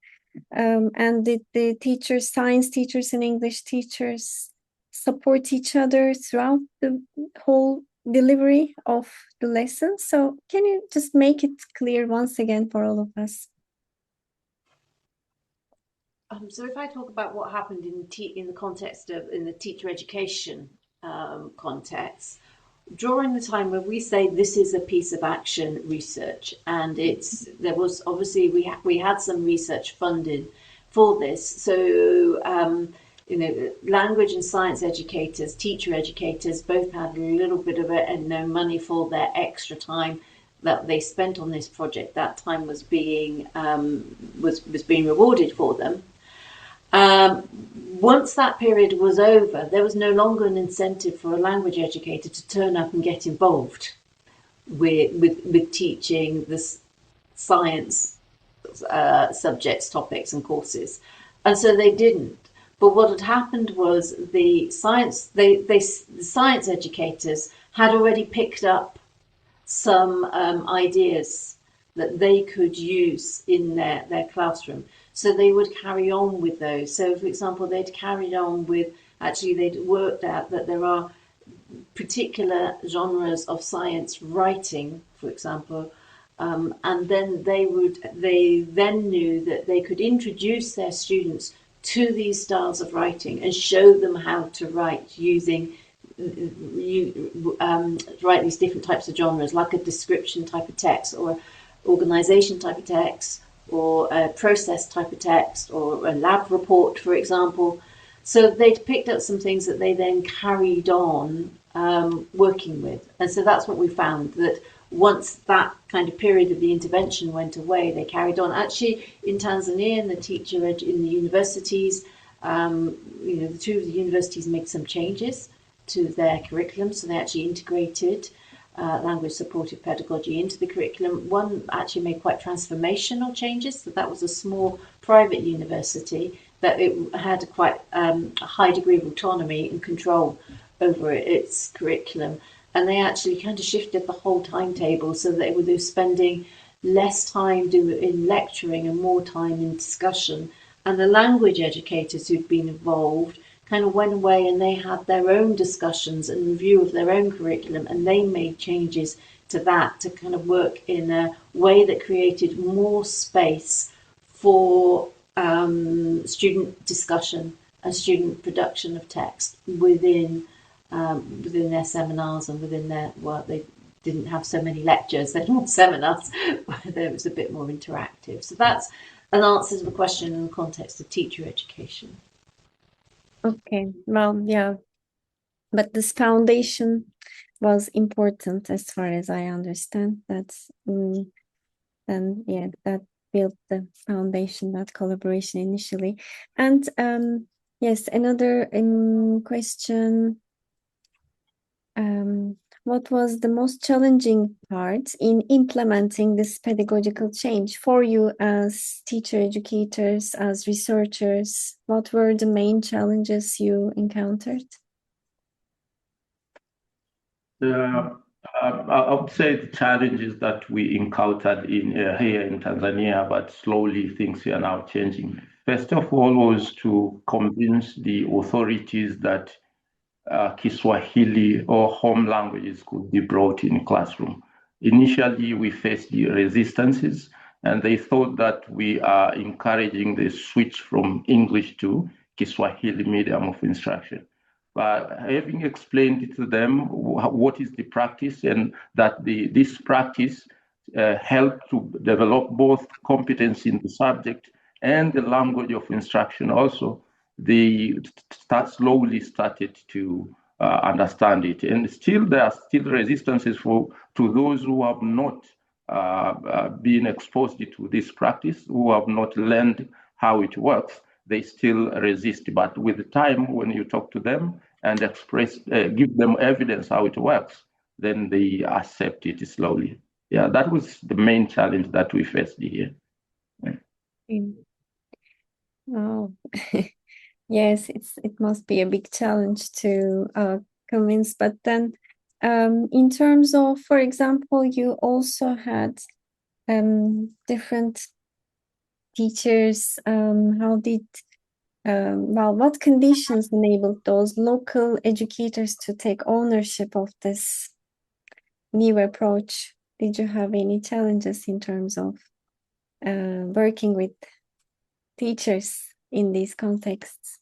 and did the teachers, science teachers and English teachers, support each other throughout the whole delivery of the lesson? So can you just make it clear once again for all of us? So if I talk about what happened in the context of in the teacher education context, during the time when we say this is a piece of action research, and there was obviously we had some research funded for this. So language and science educators, teacher educators, both had a little bit of money for their extra time that they spent on this project. That time was being rewarded for them. Once that period was over, there was no longer an incentive for a language educator to turn up and get involved with teaching the science subjects, topics and courses. And so they didn't. But what had happened was the science educators had already picked up some ideas that they could use in their classroom. So they would carry on with those. So, for example, they'd carried on with, they'd worked out that there are particular genres of science writing, for example, and then they then knew that they could introduce their students to these styles of writing and show them how to write using write these different types of genres, like a description type of text, or organization type of text, or a process type of text, or a lab report, for example. So they'd picked up some things that they then carried on working with. And so that's what we found, that once that kind of period of the intervention went away, they carried on. Actually, in Tanzania, in the universities, the two of the universities made some changes to their curriculum. So they actually integrated language supported pedagogy into the curriculum. One actually made quite transformational changes. So that was a small private university, but it had quite a high degree of autonomy and control over its curriculum. And they actually kind of shifted the whole timetable so that they were spending less time in lecturing and more time in discussion. And the language educators who'd been involved kind of went away and they had their own discussions and review of their own curriculum, and they made changes to that to kind of work in a way that created more space for student discussion and student production of text within their seminars and within their work. They didn't have so many lectures, they had more seminars where it was a bit more interactive. So that's an answer to the question in the context of teacher education. Okay, well, yeah, but this foundation was important as far as I understand. That's and yeah, that built the foundation, that collaboration initially. And yes, another question. What was the most challenging part in implementing this pedagogical change for you as teacher educators, as researchers? What were the main challenges you encountered? I would say the challenges that we encountered here in Tanzania, but slowly things are now changing. First of all was to convince the authorities that Kiswahili or home languages could be brought in classroom. Initially, we faced the resistances, and they thought that we are encouraging the switch from English to Kiswahili medium of instruction. But having explained it to them what is the practice, and that this practice helped to develop both competence in the subject and the language of instruction also, they slowly started to understand it. And still there are still resistances to those who have not been exposed to this practice, who have not learned how it works. They still resist. But with time, when you talk to them and give them evidence how it works, then they accept it slowly. Yeah, that was the main challenge that we faced here. Oh, yes, it must be a big challenge to convince. But then, in terms of, for example, you also had different teachers. How did what conditions enabled those local educators to take ownership of this new approach? Did you have any challenges in terms of working with teachers in these contexts?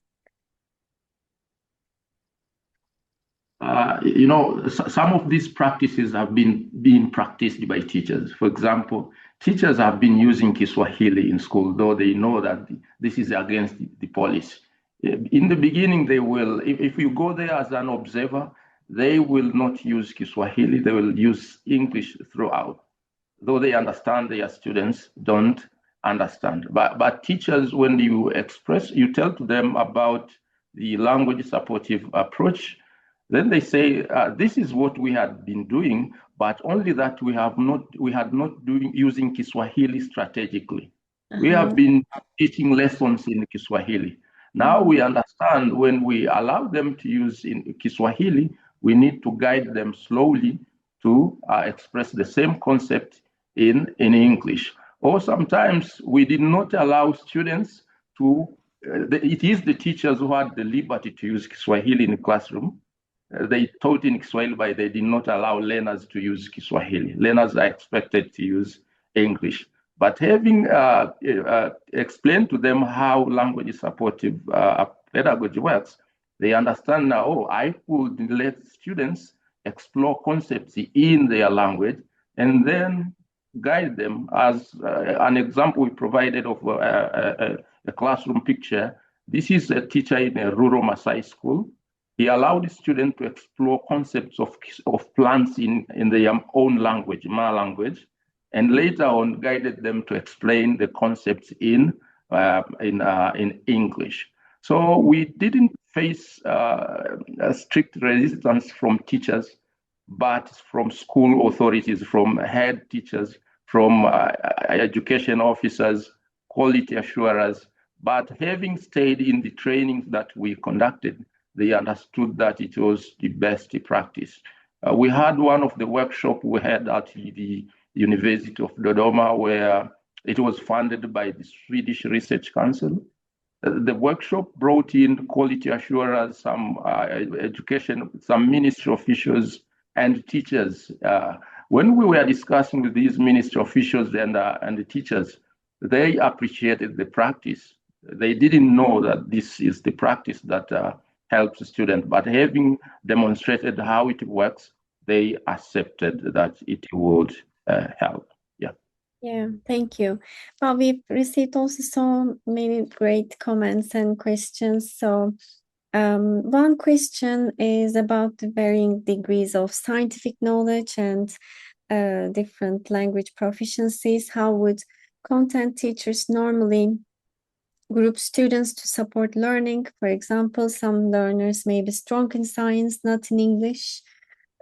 Some of these practices have been being practiced by teachers. For example, teachers have been using Kiswahili in school, though they know that this is against the policy. In the beginning, they will, if you go there as an observer, they will not use Kiswahili, they will use English throughout, though they understand their students don't understand. But teachers, when you tell to them about the language supportive approach, then they say, this is what we had been doing, but only that we had not using Kiswahili strategically. We have been teaching lessons in Kiswahili. Now we understand when we allow them to use in Kiswahili, we need to guide them slowly to express the same concept in English. Or sometimes we did not allow students to, it is the teachers who had the liberty to use Kiswahili in the classroom. they taught in Kiswahili, but they did not allow learners to use Kiswahili. Learners are expected to use English. But having explained to them how language supportive pedagogy works, they understand now, oh, I could let students explore concepts in their language and then guide them. As an example we provided of a classroom picture, this is a teacher in a rural Maasai school. He allowed the students to explore concepts of plants in their own language, Ma language, and later on guided them to explain the concepts in English. So we didn't face a strict resistance from teachers, but from school authorities, from head teachers, from education officers, quality assurers. But having stayed in the trainings that we conducted, they understood that it was the best practice. We had one of the workshops we had at the University of Dodoma, where it was funded by the Swedish Research Council. The workshop brought in quality assurers, some education, some ministry officials, and teachers. When we were discussing with these ministry officials and the teachers, they appreciated the practice. They didn't know that this is the practice that helps the student, but having demonstrated how it works, they accepted that it would help. Yeah. Yeah, thank you. Well, we've received also so many great comments and questions. So one question is about the varying degrees of scientific knowledge and different language proficiencies. How would content teachers normally group students to support learning? For example, some learners may be strong in science, not in English.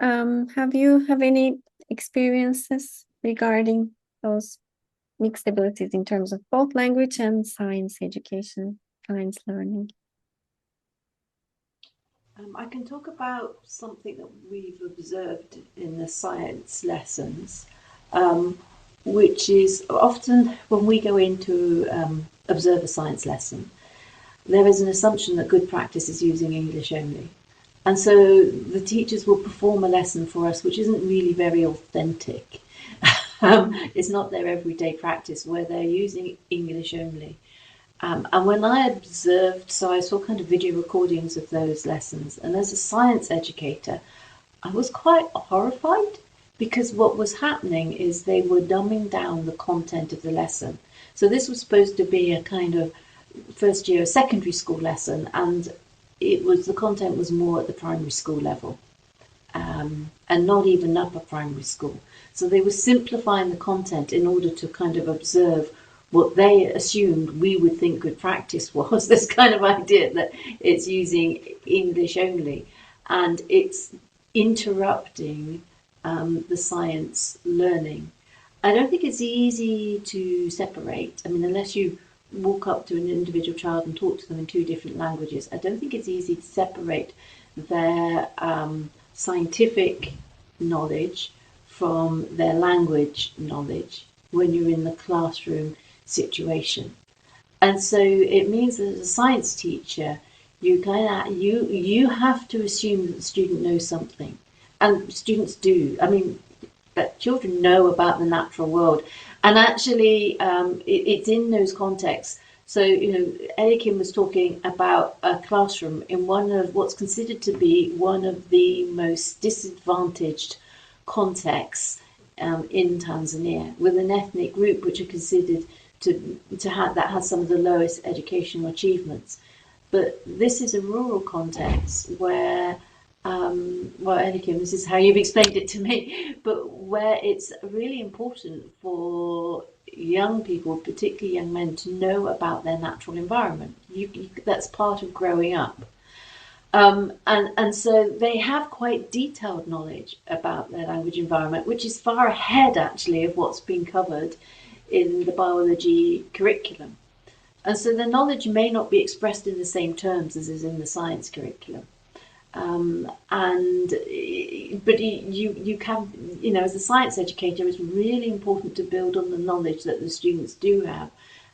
Have you any experiences regarding those mixed abilities in terms of both language and science education, science learning? I can talk about something that we've observed in the science lessons, which is often when we go into observe a science lesson, there is an assumption that good practice is using English only. And so the teachers will perform a lesson for us which isn't really very authentic. It's not their everyday practice where they're using English only. And when I observed, so I saw kind of video recordings of those lessons, and as a science educator, I was quite horrified because what was happening is they were dumbing down the content of the lesson. So this was supposed to be a kind of first year secondary school lesson, and the content was more at the primary school level, and not even upper primary school. So they were simplifying the content in order to kind of observe what they assumed we would think good practice was, this kind of idea that it's using English only, and it's interrupting the science learning. I don't think it's easy to separate. I mean, unless you walk up to an individual child and talk to them in two different languages, I don't think it's easy to separate their scientific knowledge from their language knowledge when you're in the classroom situation. And so it means that as a science teacher, you have to assume that the student knows something, and students do. I mean, that children know about the natural world, and actually it's in those contexts. So, Eliakimu was talking about a classroom in one of what's considered to be one of the most disadvantaged contexts in Tanzania, with an ethnic group which are considered to have that has some of the lowest educational achievements. But this is a rural context where, Eliakimu, this is how you've explained it to me, but where it's really important for young people, particularly young men, to know about their natural environment. That's part of growing up. And so they have quite detailed knowledge about their language environment, which is far ahead actually of what's been covered in the biology curriculum. And so the knowledge may not be expressed in the same terms as is in the science curriculum. But you can, as a science educator, it's really important to build on the knowledge that the students do have,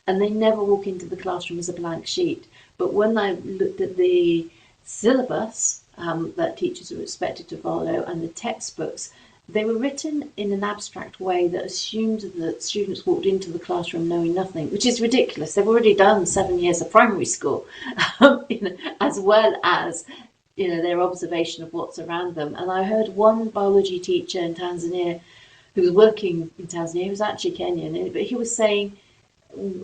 and they never walk into the classroom as a blank sheet. But when I looked at the syllabus that teachers are expected to follow, and the textbooks, they were written in an abstract way that assumed that students walked into the classroom knowing nothing, which is ridiculous. They've already done 7 years of primary school, as well as their observation of what's around them. And I heard one biology teacher in Tanzania who was working in Tanzania, he was actually Kenyan, but he was saying,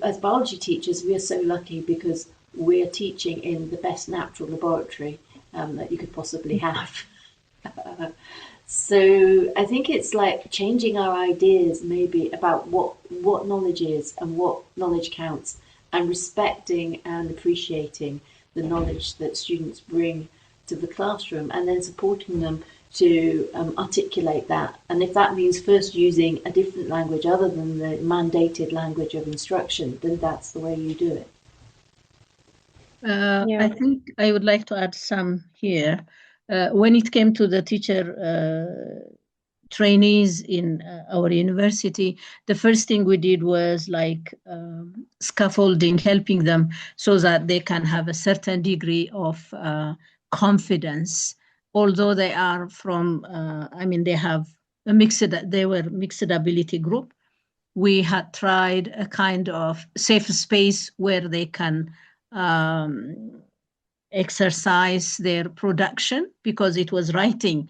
as biology teachers, we are so lucky because we're teaching in the best natural laboratory that you could possibly have. So I think it's like changing our ideas maybe about what knowledge is and what knowledge counts, and respecting and appreciating the knowledge that students bring to the classroom, and then supporting them to articulate that. And if that means first using a different language other than the mandated language of instruction, then that's the way you do it. I think I would like to add some here. When it came to the teacher trainees in our university, the first thing we did was like scaffolding, helping them so that they can have a certain degree of confidence, although they are from, they have they were mixed ability group. We had tried a kind of safe space where they can exercise their production, because it was writing.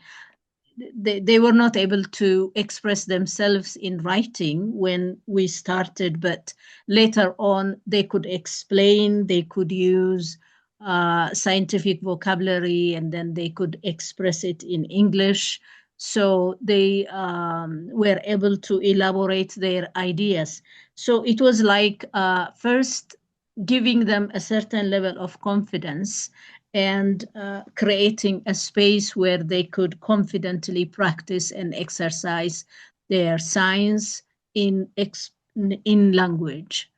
They were not able to express themselves in writing when we started, but later on they could explain, they could use scientific vocabulary, and then they could express it in English. So they were able to elaborate their ideas. So it was like first giving them a certain level of confidence and creating a space where they could confidently practice and exercise their science in language.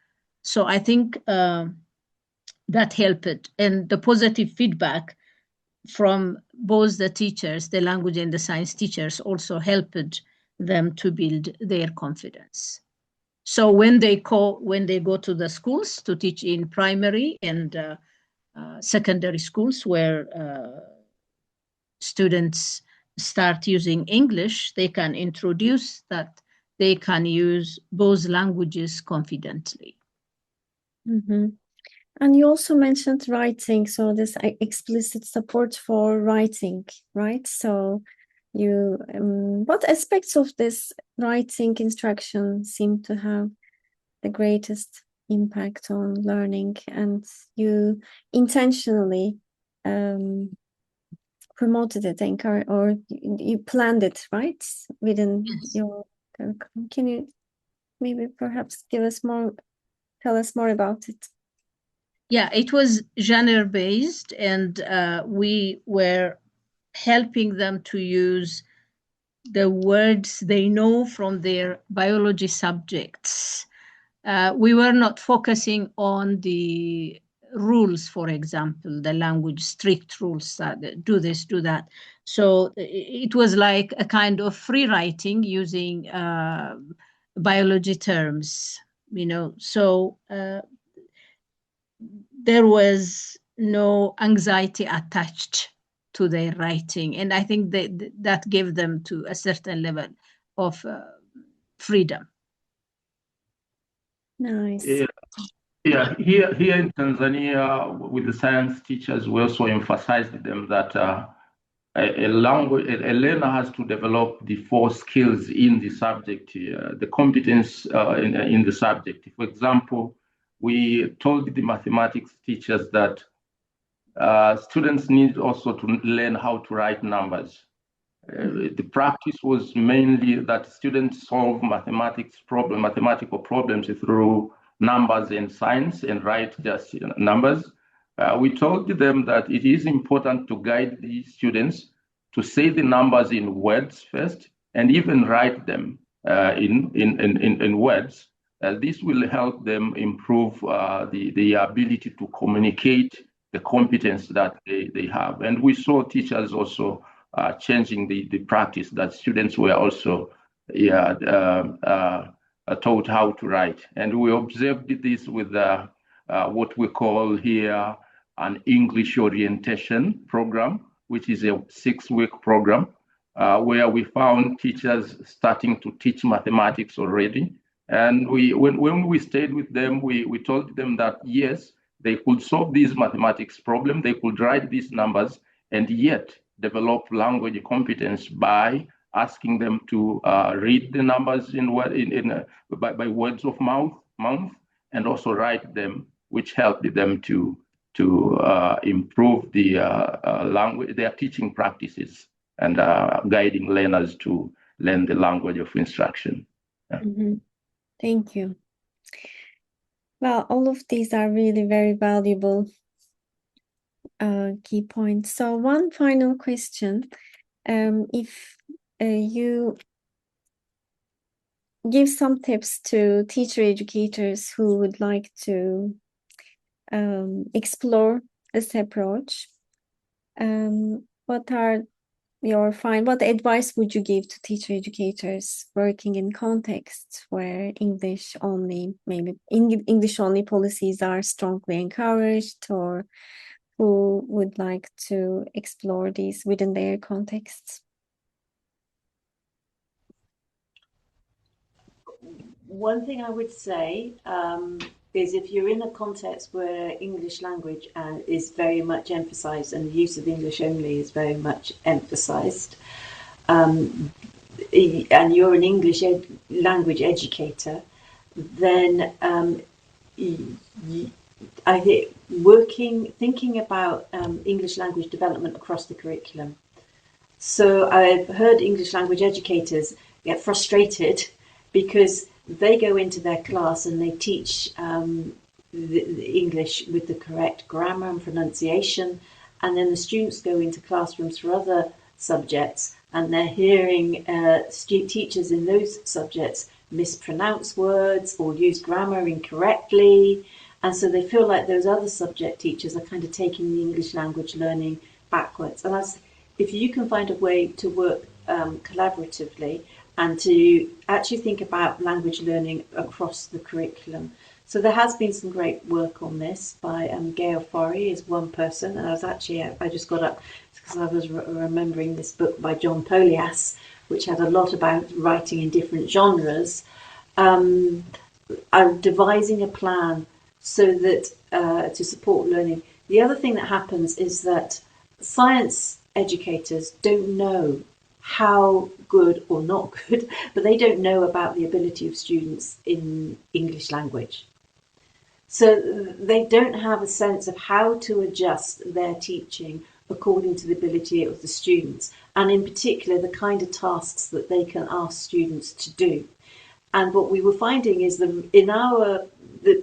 So I think that helped, and the positive feedback from both the teachers, the language and the science teachers, also helped them to build their confidence. So when they go to the schools to teach in primary and secondary schools where students start using English, they can introduce that they can use both languages confidently. Mm-hmm. And you also mentioned writing, so this explicit support for writing, right? So you, what aspects of this writing instruction seem to have the greatest impact on learning, and you intentionally promoted it, or you planned it, right? Within your, can you maybe perhaps tell us more about it? Yeah, it was genre-based, and we were helping them to use the words they know from their biology subjects. We were not focusing on the rules, for example, the language strict rules that do this, do that. So it was like a kind of free writing using biology terms, so there was no anxiety attached to their writing. And I think that gave them to a certain level of freedom. Nice. Yeah. Here in Tanzania, with the science teachers, we also emphasized them that a learner has to develop the 4 skills in the subject, the competence in the subject. For example, we told the mathematics teachers that students need also to learn how to write numbers. The practice was mainly that students solve mathematical problems through numbers and signs and write just numbers. We told them that it is important to guide the students to say the numbers in words first, and even write them in words. This will help them improve the ability to communicate the competence that they have. And we saw teachers also changing the practice, that students were also taught how to write. And we observed this with what we call here an English orientation program, which is a 6-week program, where we found teachers starting to teach mathematics already. And when we stayed with them, we told them that, yes, they could solve these mathematics problem, they could write these numbers, and yet develop language competence by asking them to read the numbers by words of mouth, and also write them, which helped them to improve the language, their teaching practices, and guiding learners to learn the language of instruction. Yeah. Mm-hmm. Thank you. Well, all of these are really very valuable key points. So one final question. If you give some tips to teacher educators who would like to explore this approach, what advice would you give to teacher educators working in contexts where English only policies are strongly encouraged, or who would like to explore these within their contexts? One thing I would say is, if you're in a context where English language is very much emphasized and the use of English only is very much emphasized, and you're an English language educator, then I think thinking about English language development across the curriculum. So I've heard English language educators get frustrated because they go into their class and they teach the English with the correct grammar and pronunciation, and then the students go into classrooms for other subjects and they're hearing teachers in those subjects mispronounce words or use grammar incorrectly, and so they feel like those other subject teachers are kind of taking the English language learning backwards. And if you can find a way to work collaboratively and to actually think about language learning across the curriculum. So there has been some great work on this by Gail Forry is one person, and I just got up because I was remembering this book by John Polias, which had a lot about writing in different genres. I'm devising a plan so that to support learning. The other thing that happens is that science educators don't know how good or not good, but they don't know about the ability of students in English language. So they don't have a sense of how to adjust their teaching according to the ability of the students, and in particular the kind of tasks that they can ask students to do. And what we were finding is that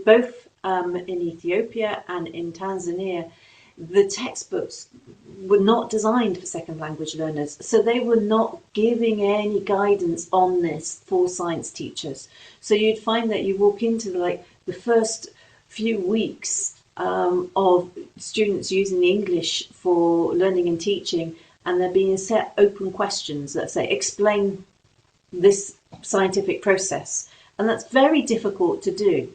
both in Ethiopia and in Tanzania, the textbooks were not designed for second language learners. So they were not giving any guidance on this for science teachers. So you'd find that you walk into the first few weeks of students using English for learning and teaching, and there being set open questions that say, explain this scientific process. And that's very difficult to do.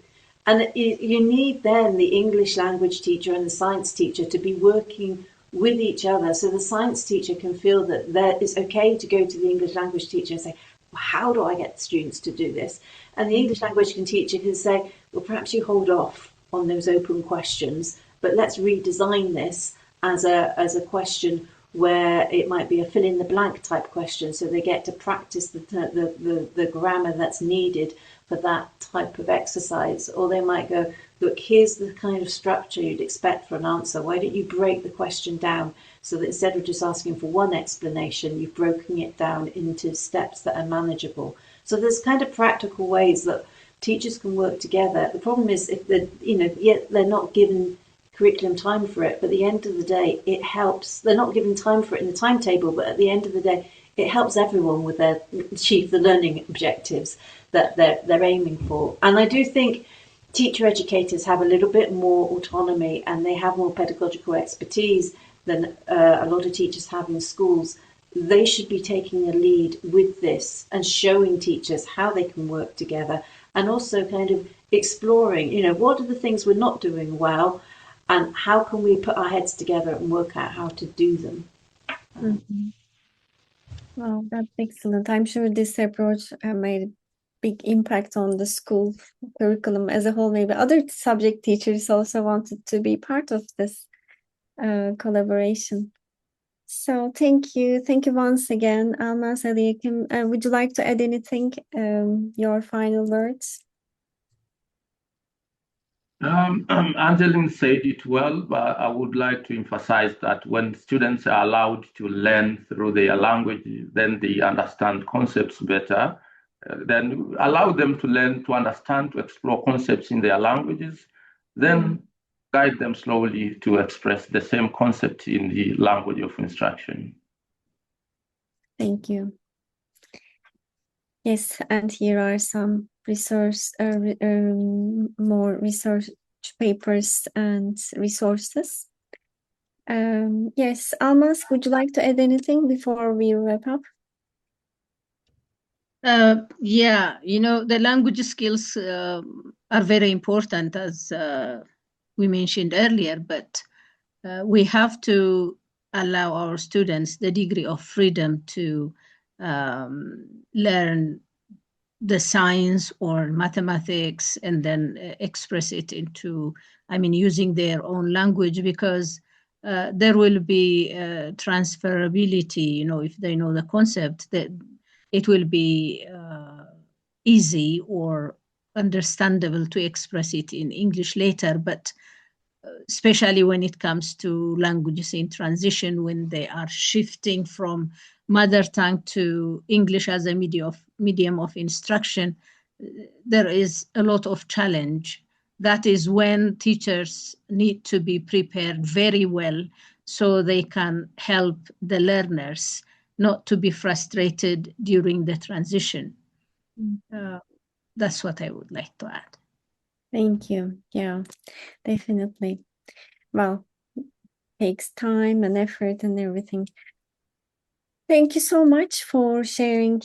And you need then the English language teacher and the science teacher to be working with each other, so the science teacher can feel that it's okay to go to the English language teacher and say, well, how do I get students to do this? And the English language teacher can say, well, perhaps you hold off on those open questions, but let's redesign this as a question where it might be a fill in the blank type question, so they get to practice the grammar that's needed for that type of exercise. Or they might go, look, here's the kind of structure you'd expect for an answer. Why don't you break the question down so that instead of just asking for one explanation, you've broken it down into steps that are manageable. So there's kind of practical ways that teachers can work together. The problem is if they're not given curriculum time for it, but at the end of the day, it helps. They're not given time for it in the timetable, but at the end of the day, it helps everyone with achieve the learning objectives that they're aiming for. And I do think teacher educators have a little bit more autonomy and they have more pedagogical expertise than a lot of teachers have in schools. They should be taking a lead with this and showing teachers how they can work together, and also kind of exploring, what are the things we're not doing well and how can we put our heads together and work out how to do them. Mhm. Wow, that's excellent. I'm sure this approach made a big impact on the school curriculum as a whole. Maybe other subject teachers also wanted to be part of this collaboration. So thank you. Thank you once again, Almaz, Eliakimu. Would you like to add anything, your final words? Angeline said it well, but I would like to emphasize that when students are allowed to learn through their language, then they understand concepts better. Then allow them to learn, to understand, to explore concepts in their languages, then guide them slowly to express the same concept in the language of instruction. Thank you. Yes, and here are some more research papers and resources. Yes, Almaz, would you like to add anything before we wrap up? Yeah, you know, the language skills are very important, as we mentioned earlier, but we have to allow our students the degree of freedom to learn the science or mathematics and then express it into, I mean, using their own language, because there will be transferability, you know, if they know the concept, that it will be easy or understandable to express it in English later, but especially when it comes to languages in transition, when they are shifting from mother tongue to English as a medium of instruction, there is a lot of challenge. That is when teachers need to be prepared very well so they can help the learners not to be frustrated during the transition. That's what I would like to add. Thank you. Yeah, definitely. Well, it takes time and effort and everything. Thank you so much for sharing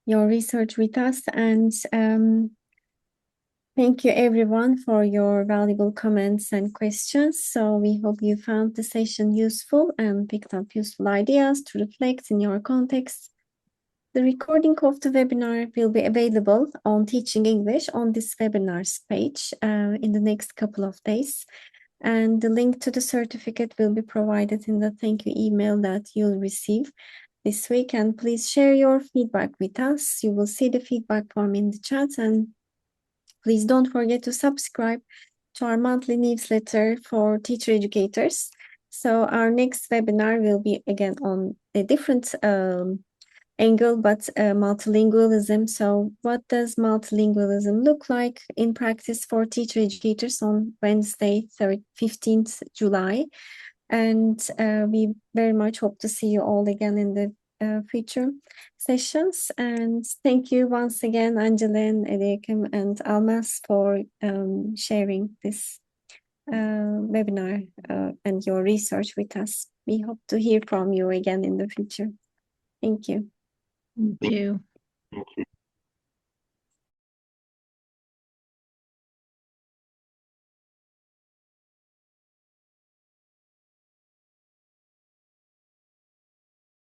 your research with us, and thank you everyone for your valuable comments and questions. So we hope you found the session useful and picked up useful ideas to reflect in your context. The recording of the webinar will be available on Teaching English on this webinars page in the next couple of days. And the link to the certificate will be provided in the thank you email that you'll receive this week. And please share your feedback with us. You will see the feedback form in the chat. And please don't forget to subscribe to our monthly newsletter for teacher educators. So our next webinar will be again on a different angle, but multilingualism. So what does multilingualism look like in practice for teacher educators on Wednesday, 15th July? And we very much hope to see you all again in the future sessions. And thank you once again, Angeline, Eliakimu, and Almaz for sharing this webinar and your research with us. We hope to hear from you again in the future. Thank you. Thank you. Thank you.